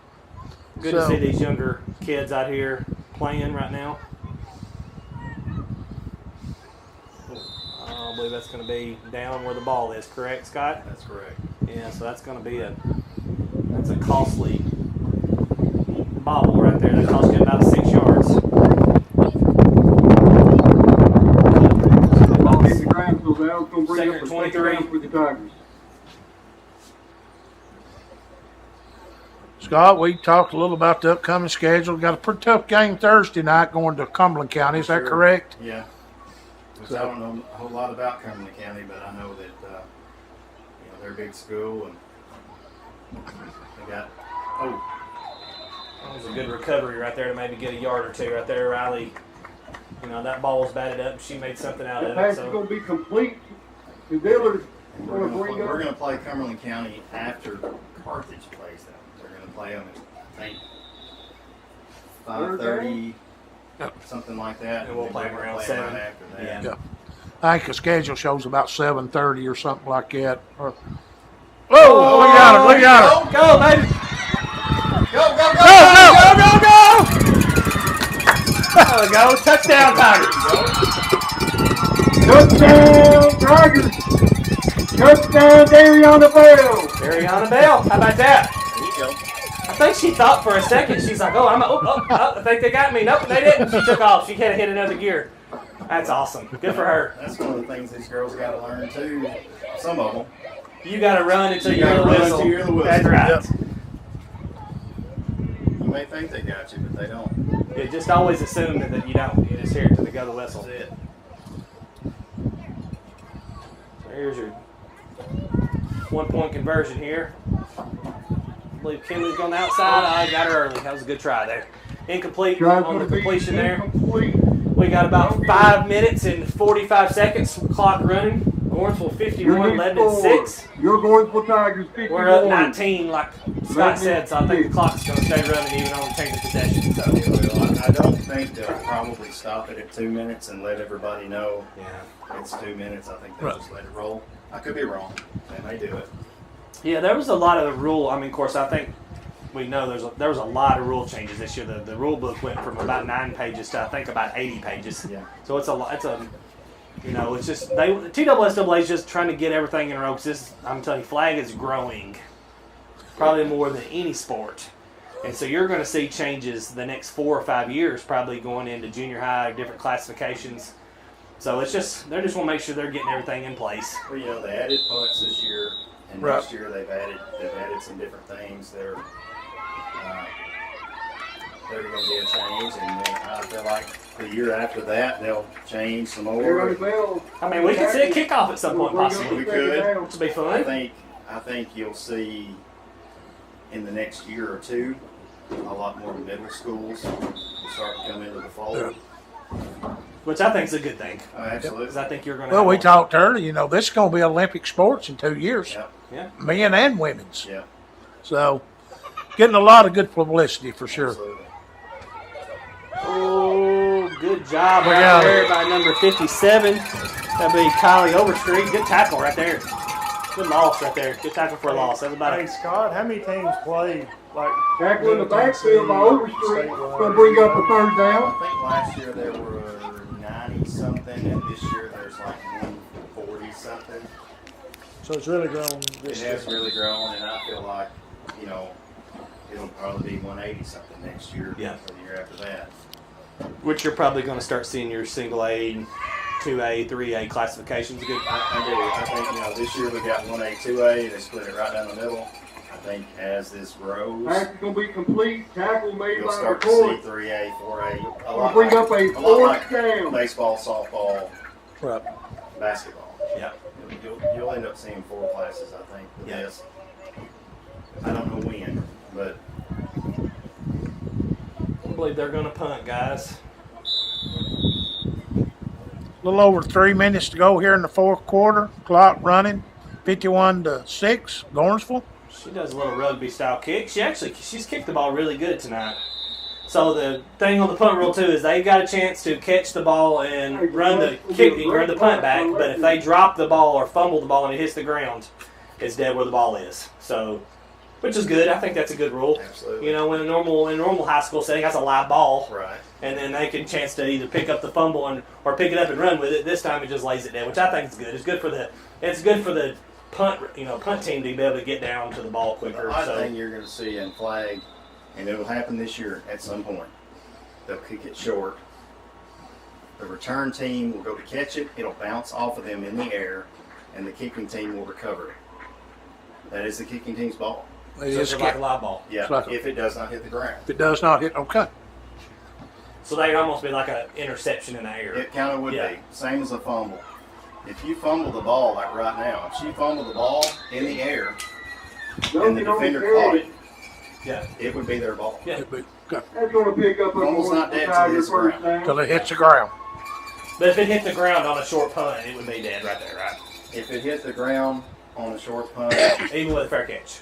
Good to see these younger kids out here playing right now. I believe that's going to be down where the ball is, correct, Scott? That's correct. Yeah, so that's going to be that's a costly bobble right there. That cost you about 6 yards. Ball hit the ground, so that's going to bring Second up a 23. second down for the Tigers. It's Scott, we talked a little about the upcoming schedule. Got a pretty tough game Thursday night going to Cumberland County. Is that Sure. correct? Yeah. Which I don't know a whole lot about Cumberland County, but I know that they're a big school and they got. Oh, That was a good recovery right there to maybe get a yard or two right there, Riley. That ball was batted up. She made something out The of pass it. is So going to be complete. The Dillard's and going to bring we're up. going to play Cumberland County after Carthage plays them. They're going to play them at, I think, 5:30, something like that. And we'll then play we're them gonna around play 7. right after that. Yeah. Yeah. I think the schedule shows about 7:30 or something like that. Oh, look at her! Look at her! Go, baby! There we go. Touchdown, Tigers. Touchdown, Tigers! Touchdown, Dariana Bell! Ariana Bell. How about that? There you go. I think she thought for a second. She's like, I think they got me. Nope, they didn't. She took off. She had to hit another gear. That's awesome. Good for her. That's one of the things these girls got to learn too. Some of them. You got to run until you hear gotta the run whistle. until you hear the whistle. That's right. You may think they got you, but they don't. You just always assume that you don't. You just hear it till they go to the whistle. That's it. So here's your 1-point conversion here. I believe Kinley's on the outside. I got her early. That was a good try there. Incomplete Drive's on the going to be completion there. incomplete. We got about 5 minutes and 45 seconds clock running. Lawrenceville 51, Lebanon 6. You're going for Tigers 51. We're up 19, like Scott said, so I think the clock's going to stay running even on the change of possession. So, Well, I don't think they'll probably stop it at 2 minutes and let everybody know yeah. it's 2 minutes. I think they'll just let it roll. I could be wrong. They may do it. Yeah, there was a lot of rule. I mean, of course, I think we know there was a lot of rule changes this year. The rule book went from about 9 pages to I think about 80 pages. Yeah. So it's a lot. It's just TSSAA is just trying to get everything in a row. 'Cause this, I'm telling you, flag is growing, probably more than any sport. And so you're going to see changes the next 4 or 5 years, probably going into junior high, different classifications. So they just want to make sure they're getting everything in place. Well, they added punts this year, and Right. next year they've added some different things. They're going to be a change, and then I feel like the year after that they'll change some more. Dariana Bell. I mean, we could see a kickoff at some point, possibly. We could. Which would be I fun. think you'll see in the next year or two a lot more middle schools will start to come into the fold. Which I think is a good thing. Oh, absolutely. Because I think you're going to Well, we talked earlier. This is going to be Olympic sports in 2 years, Yep. Yeah. men and women's. Yeah. So, getting a lot of good publicity for sure. Absolutely. Oh, good job Look right out. there by number 57. That'd be Kylie Overstreet. Good tackle right there. Good loss right there. Good tackle for a loss. That's about Hey it. Scott, how many teams play like Tackle in the backfield by Overstreet. Going to bring up a third down. I think last year there were 90 something, and this year there's like 140 something. So it's really grown It this has year. really grown, and I feel like it'll probably be 180 something next year. Yeah. Or the year after that. Which you're probably going to start seeing your single A, 2A, 3A classifications. Good. I do. I think this year we got 1A, 2A. They split it right down the middle. I think as this grows, Pass is going to be complete. Tackle made you'll by the start to court. see 3A, 4A. Going to bring up a fourth down. Baseball, softball, Right. basketball. Yeah. You'll end up seeing 4 classes, I think, with Yeah. this. I don't know when, but I believe they're going to punt, guys. A little over 3 minutes to go here in the fourth quarter. Clock running, 51-6, Gordonsville. She does a little rugby style kick. She's kicked the ball really good tonight. So the thing on the punt rule too is they got a chance to catch the ball and run the punt back. But if they drop the ball or fumble the ball and it hits the ground, it's dead where the ball is. So, which is good. I think that's a good rule. absolutely. In a normal high school setting, that's a live ball, Right. and then they can chance to either pick up the fumble or pick it up and run with it. This time it just lays it dead, which I think is good. It's good for the punt team to be able to get down to the ball quicker. The odd So thing you're going to see in flag, and it'll happen this year at some point, they'll kick it short. The return team will go to catch it. It'll bounce off of them in the air, and the kicking team will recover it. That is the kicking team's ball. It So is it's like a scary. live ball. Yeah, It's like a- if it does not hit the ground. If it does not hit, okay. So they'd almost be like an interception in the air. It kind of would Yeah. be. Same as a fumble. If you fumble the ball, like right now, if she fumbled the ball in the air and the defender caught it, Yeah. it would be their ball. Yeah. It'd be good. That's gonna pick up a Almost not dead till it hits the ground. Till it hits the ground. But if it hit the ground on a short punt, it would be dead right there, right? If it hit the ground on a short punt, Even with a fair catch.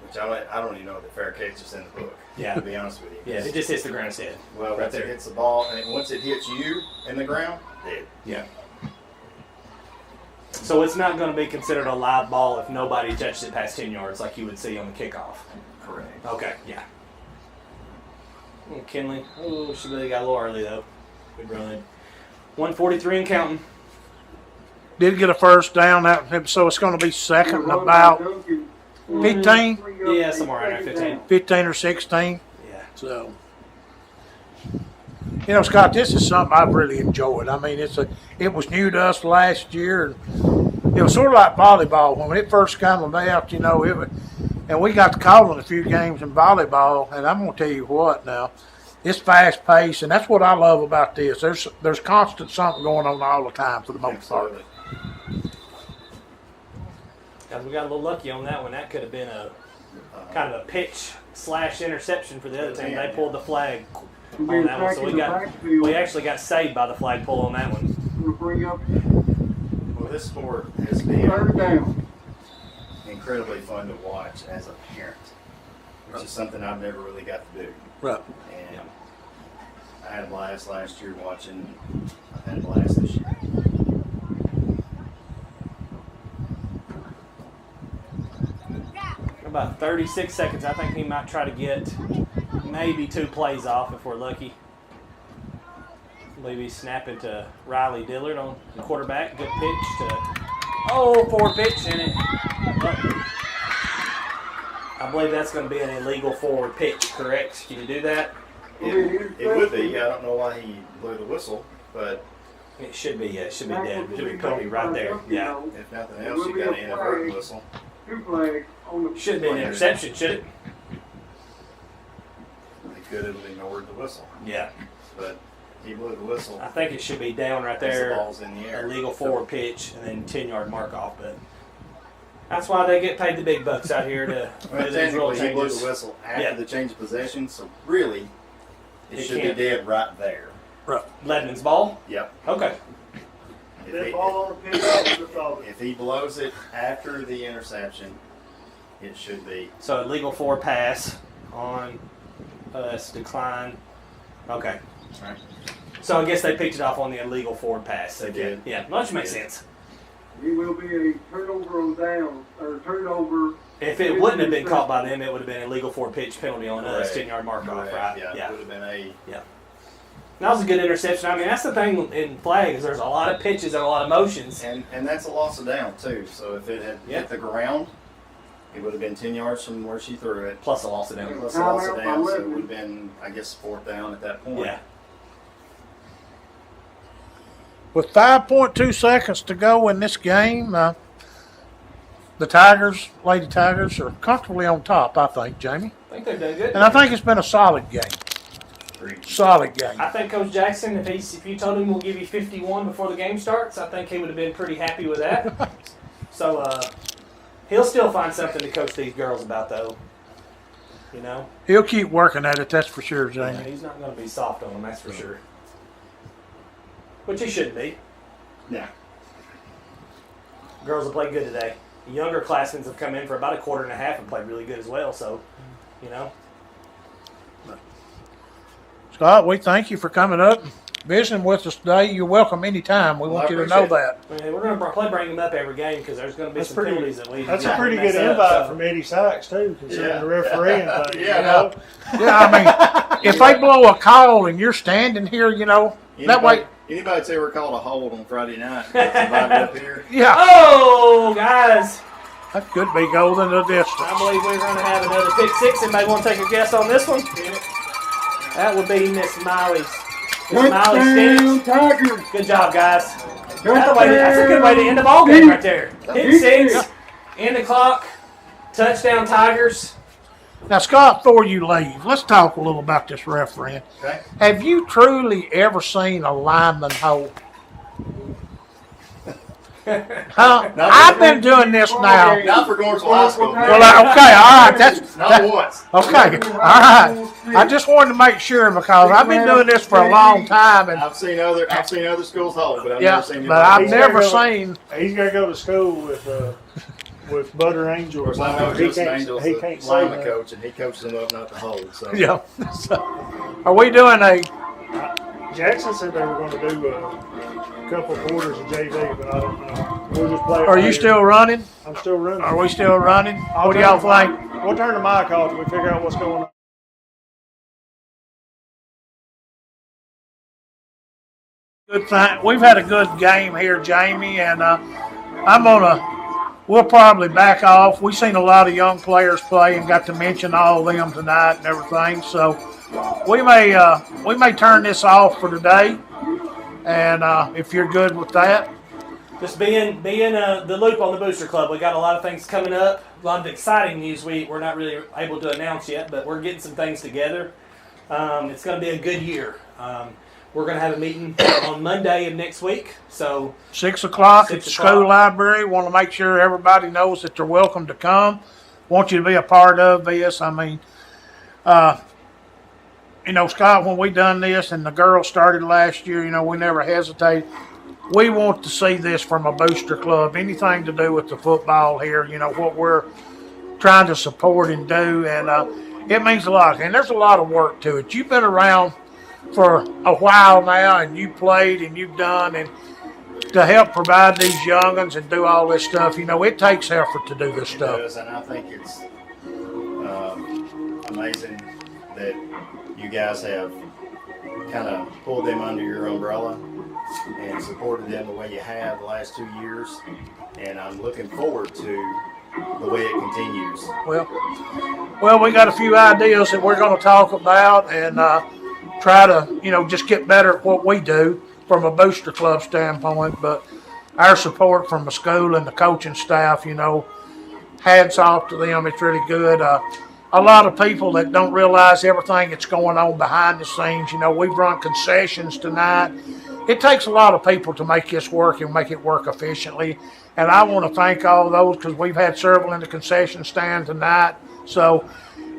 which I don't even know if the fair catch is in the book. Yeah. To be honest with you. Yeah, it just hits the ground instead. Well, right once there. it hits the ball, and once it hits you in the ground, dead. Yeah. So it's not going to be considered a live ball if nobody touched it past 10 yards like you would see on the kickoff. Correct. Okay, yeah. Oh, Kinley. Oh, she really got a little early, though. Good run. 143 and counting. Did get a first down, so it's going to be second and about 15, Yeah, somewhere around there, 15. 15 or 16. Yeah. So, you know, Scott, this is something I've really enjoyed. I mean, it was new to us last year, and it was sort of like volleyball when it first came about. You know, and we got to calling a few games in volleyball, and I'm going to tell you what now, it's fast paced, and that's what I love about this. There's constant something going on all the time for the most part. Absolutely. Guys, we got a little lucky on that one. That could have been a kind of a pitch / interception for the other team. They pulled the flag on that one, so we actually got saved by the flag pull on that one. Bring up Well, this sport has been third down. incredibly fun to watch as a parent, which is something I've never really got to do. Right. And I had a blast last year watching. I've had a blast this year. About 36 seconds. I think he might try to get maybe 2 plays off if we're lucky. I believe he's snapping to Riley Dillard on the quarterback. Good pitch to forward pitch, and I believe that's going to be an illegal forward pitch, correct? Can you do that? It would be. I don't know why he blew the whistle, but It should be. It should be dead. It should be penalty right there. Yeah. if nothing else, you got to inadvertent whistle. Two flags on the. Should be an interception, should it? They could have ignored the whistle, Yeah. but he blew the whistle. I think it should be down right The there. ball's in the air. Illegal forward pitch and then 10-yard mark off. But that's why they get paid the big bucks out here to Well, do these rule technically, he blew changes. the whistle after Yeah. the change of possession, so really, it It should can't. be dead right there. Lebanon's ball? Yep. Okay. If he blows it after the interception, it should be. So illegal forward pass on us, decline. Okay. Right. So I guess they picked it off on the illegal forward pass. They did. Yeah, that makes They did. sense. It will be a turnover on down, or turnover. If it wouldn't have been caught by them, it would have been a illegal forward pitch penalty on us, Correct. 10-yard mark off, Correct. right? Yeah, it would have been a. That was a good interception. I mean, that's the thing in flag is there's a lot of pitches and a lot of motions. And that's a loss of down too. So if it had hit the ground, it would have been 10 yards from where she threw it. Plus a loss of down. Plus a loss of down, so it would have been, I guess, 4th down at that point. Yeah. With 5.2 seconds to go in this game, the Lady Tigers, are comfortably on top, I think, Jamie. I think they've done good. And I think it's been a solid game. Solid game. I think Coach Jackson, if you told him we'll give you 51 before the game starts, I think he would have been pretty happy with that. So he'll still find something to coach these girls about, though. You know, He'll keep working at it, that's for sure, yeah, Jamie. he's not going to be soft on them, that's for sure. Which he shouldn't be. Yeah. Girls have played good today. The younger classmen have come in for about a quarter and a half and played really good as well. So, you know. Scott, we thank you for coming up and visiting with us today. You're welcome anytime. We want you to know that. I mean, we're going to bring them up every game because there's going to be some penalties that we. That's a pretty good invite from Eddie Sykes too, considering the refereeing thing. Yeah, you know? Yeah, I mean, if they blow a call and you're standing here, you know, that way. Anybody that's ever called a hold on Friday night gets invited up here? Yeah, Oh, guys. that could be golden to distance. I believe we're going to have another pick six. Anybody want to take a guess on this one? That would be Miss Miley's. Miss Miley's Touchdown, Stitch. Tigers. Good job, guys. That's a good way to end the ball game right there. Pick six. End the clock. Touchdown Tigers. Now, Scott, before you leave, let's talk a little about this refereeing. Okay. Have you truly ever seen a lineman hold? Huh? I've been doing this now. Not for Gordonsville High School. Well, okay, all right. That's Not once. okay. All right. I just wanted to make sure because I've been doing this for a long time, and I've seen other schools hold, but I've yeah, never seen. but I've He's never gotta seen. He's got to go to school with Butter Of Angel. course, I know He Justin can't. Angel's He the can't say lineman that. coach, and he coaches them up not to hold. So Yeah. So, are we doing a? Jackson said they were going to do a couple quarters of JV, but I don't know. We'll just play it Are by you ear. still running? I'm still running. Are we still running? I'll What do y'all turn think? We'll turn the mic off till we figure out what's going on. Good thing. We've had a good game here, Jamie, and we'll probably back off. We've seen a lot of young players play and got to mention all of them tonight and everything. So we may turn this off for today, and if you're good with that. Just being the loop on the Booster Club. We got a lot of things coming up. A lot of exciting news we're not really able to announce yet, but we're getting some things together. It's going to be a good year. We're going to have a meeting on Monday of next week. So 6 o'clock at 6 the o'clock. school library. Want to make sure everybody knows that they're welcome to come. Want you to be a part of this. I mean, Scott, when we done this and the girls started last year, we never hesitated. We want to see this from a booster club. Anything to do with the football here, what we're trying to support and do. And it means a lot. And there's a lot of work to it. You've been around for a while now, and you played and you've done, and to help provide these young'uns and do all this stuff, it takes effort to do this it stuff. does, and I think it's amazing that you guys have kind of pulled them under your umbrella and supported them the way you have the last 2 years. And I'm looking forward to the way it continues. Well, we got a few ideas that we're going to talk about and try to, just get better at what we do from a booster club standpoint. But our support from the school and the coaching staff, hats off to them. It's really good. A lot of people that don't realize everything that's going on behind the scenes. We've run concessions tonight. It takes a lot of people to make this work and make it work efficiently. And I want to thank all those because we've had several in the concession stand tonight. So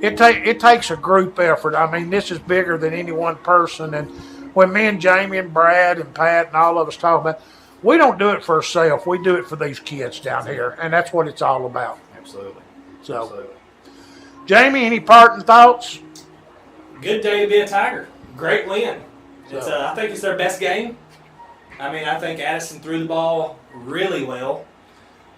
it takes a group effort. I mean, this is bigger than any one person. And when me and Jamie and Brad and Pat and all of us talk about, we don't do it for ourselves. We do it for these kids down here. And that's what it's all about. Absolutely. So, Absolutely. Jamie, any parting thoughts? good day to be a Tiger. Great win. It's I think it's their best game. I mean, I think Addison threw the ball really well,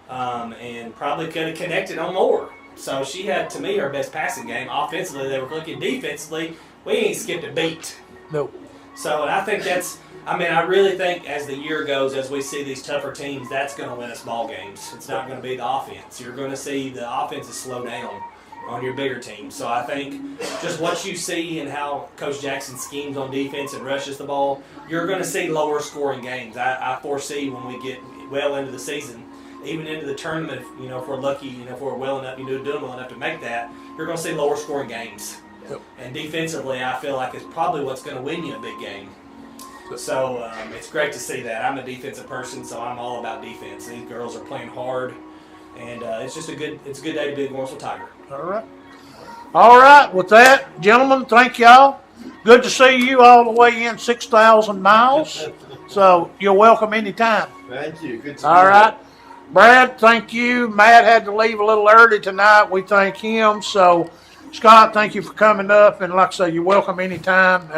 and probably could have connected on more. So she had, to me, her best passing game. Offensively, they were looking. Defensively, we ain't skipped a beat. Nope. So I think that's. I mean, I really think as the year goes, as we see these tougher teams, that's going to win us ball games. It's not going to be the offense. You're going to see the offenses slow down on your bigger teams. So I think just what you see and how Coach Jackson schemes on defense and rushes the ball, you're going to see lower scoring games. I foresee when we get well into the season, even into the tournament, if we're lucky, if we're well enough, doing well enough to make that, you're going to see lower scoring games. Yep. And defensively, I feel like it's probably what's going to win you a big game. So it's great to see that. I'm a defensive person, so I'm all about defense. These girls are playing hard, and it's just a good day to be a Gordonsville Tiger. All right. With that, gentlemen, thank y'all. Good to see you all the way in 6,000 miles. So you're welcome anytime. Thank you. Good to All be right. Brad, thank you. Matt had to leave a little early tonight. We thank him. So, Scott, thank you for coming up. And like I say, you're welcome anytime.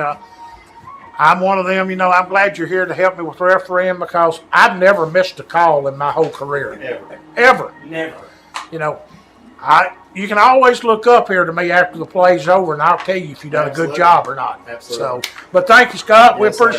I'm one of them, I'm glad you're here to help me with refereeing because I've never missed a call in my whole career. Ever. Never. You can always look up here to me after the play's over and I'll tell you if you've done a good Absolutely. job or not. Absolutely. So, but thank you, Scott. We Yes, sir. appreciate